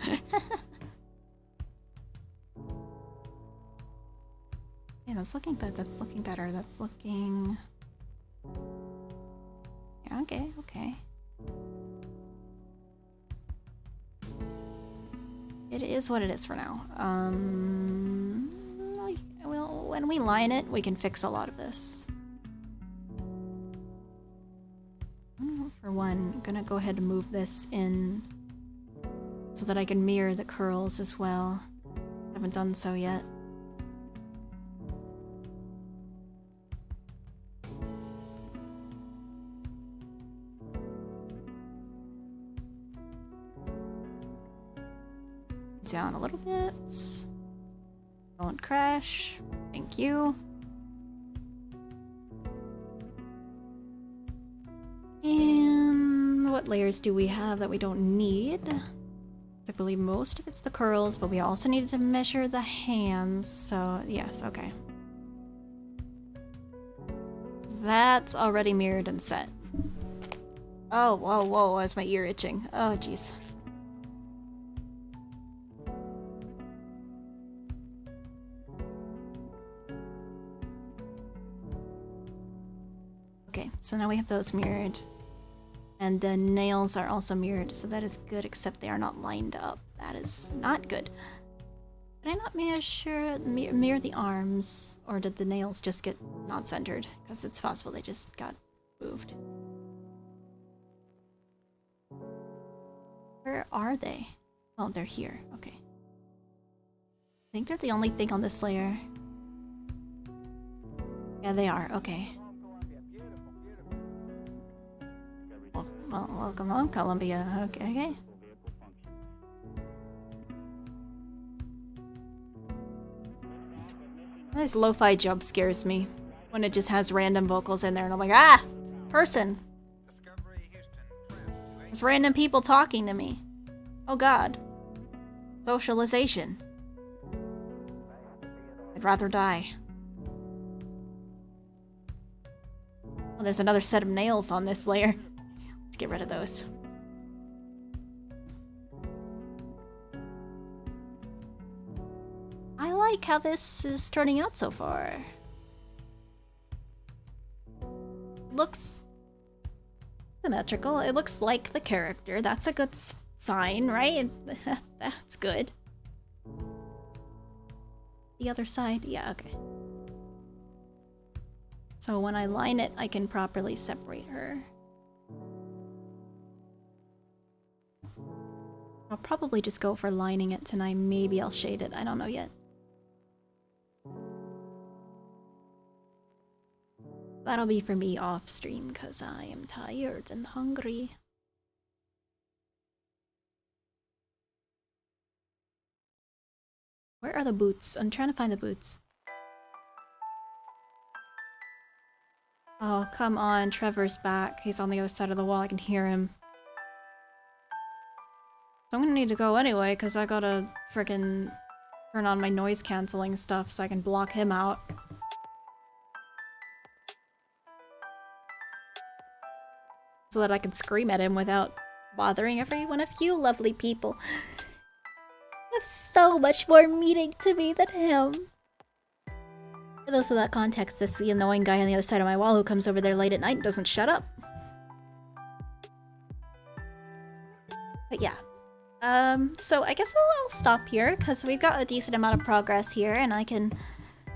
S1: Yeah, that's looking better. That's looking better. That's looking... Yeah, okay. It is what it is for now. Well, when we line it, we can fix a lot of this. For one, I'm gonna go ahead and move this in so that I can mirror the curls as well. Haven't done so yet. Down a little bit. Don't crash. Thank you. And what layers do we have that we don't need? I believe most of it's the curls, but we also needed to measure the hands, so yes, okay. That's already mirrored and set. Oh, whoa, why is my ear itching? Oh, jeez. Okay, so now we have those mirrored. And the nails are also mirrored, so that is good, except they are not lined up. That is not good. Did I not mirror the arms? Or did the nails just get not centered? Because it's possible they just got moved. Where are they? Oh, they're here. Okay. I think they're the only thing on this layer. Yeah, they are. Okay. Well, welcome home, Columbia. Okay. This lo-fi jump scares me. When it just has random vocals in there and I'm like, ah! Person! There's random people talking to me. Oh god. Socialization. I'd rather die. Oh, there's another set of nails on this layer. Let's get rid of those. I like how this is turning out so far. Looks symmetrical. It looks like the character. That's a good sign, right? That's good. The other side? Yeah, okay. So when I line it, I can properly separate her. I'll probably just go for lining it tonight. Maybe I'll shade it. I don't know yet. That'll be for me off stream because I am tired and hungry. Where are the boots? I'm trying to find the boots. Oh, come on. Trevor's back. He's on the other side of the wall. I can hear him. So I'm gonna need to go anyway because I gotta frickin' turn on my noise cancelling stuff so I can block him out. So that I can scream at him without bothering every one of you lovely people. Have so much more meaning to me than him. For those of that context, this is the annoying guy on the other side of my wall who comes over there late at night and doesn't shut up. But yeah. So I guess I'll stop here because we've got a decent amount of progress here and I can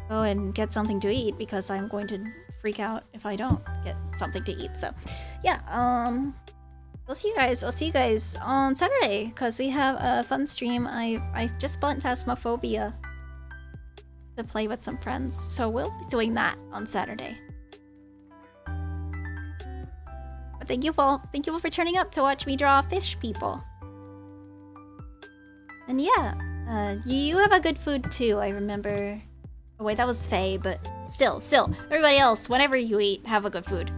S1: go and get something to eat because I'm going to freak out if I don't get something to eat. So yeah, I'll see you guys on Saturday because we have a fun stream. I just bought Phasmophobia to play with some friends, so we'll be doing that on Saturday. But thank you all for turning up to watch me draw fish people. And yeah, you have a good food too, I remember. Oh wait, that was Faye, but still, everybody else, whenever you eat, have a good food.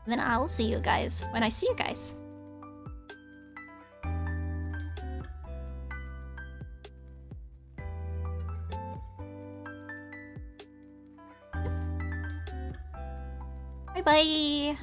S1: And then I'll see you guys when I see you guys. Bye bye!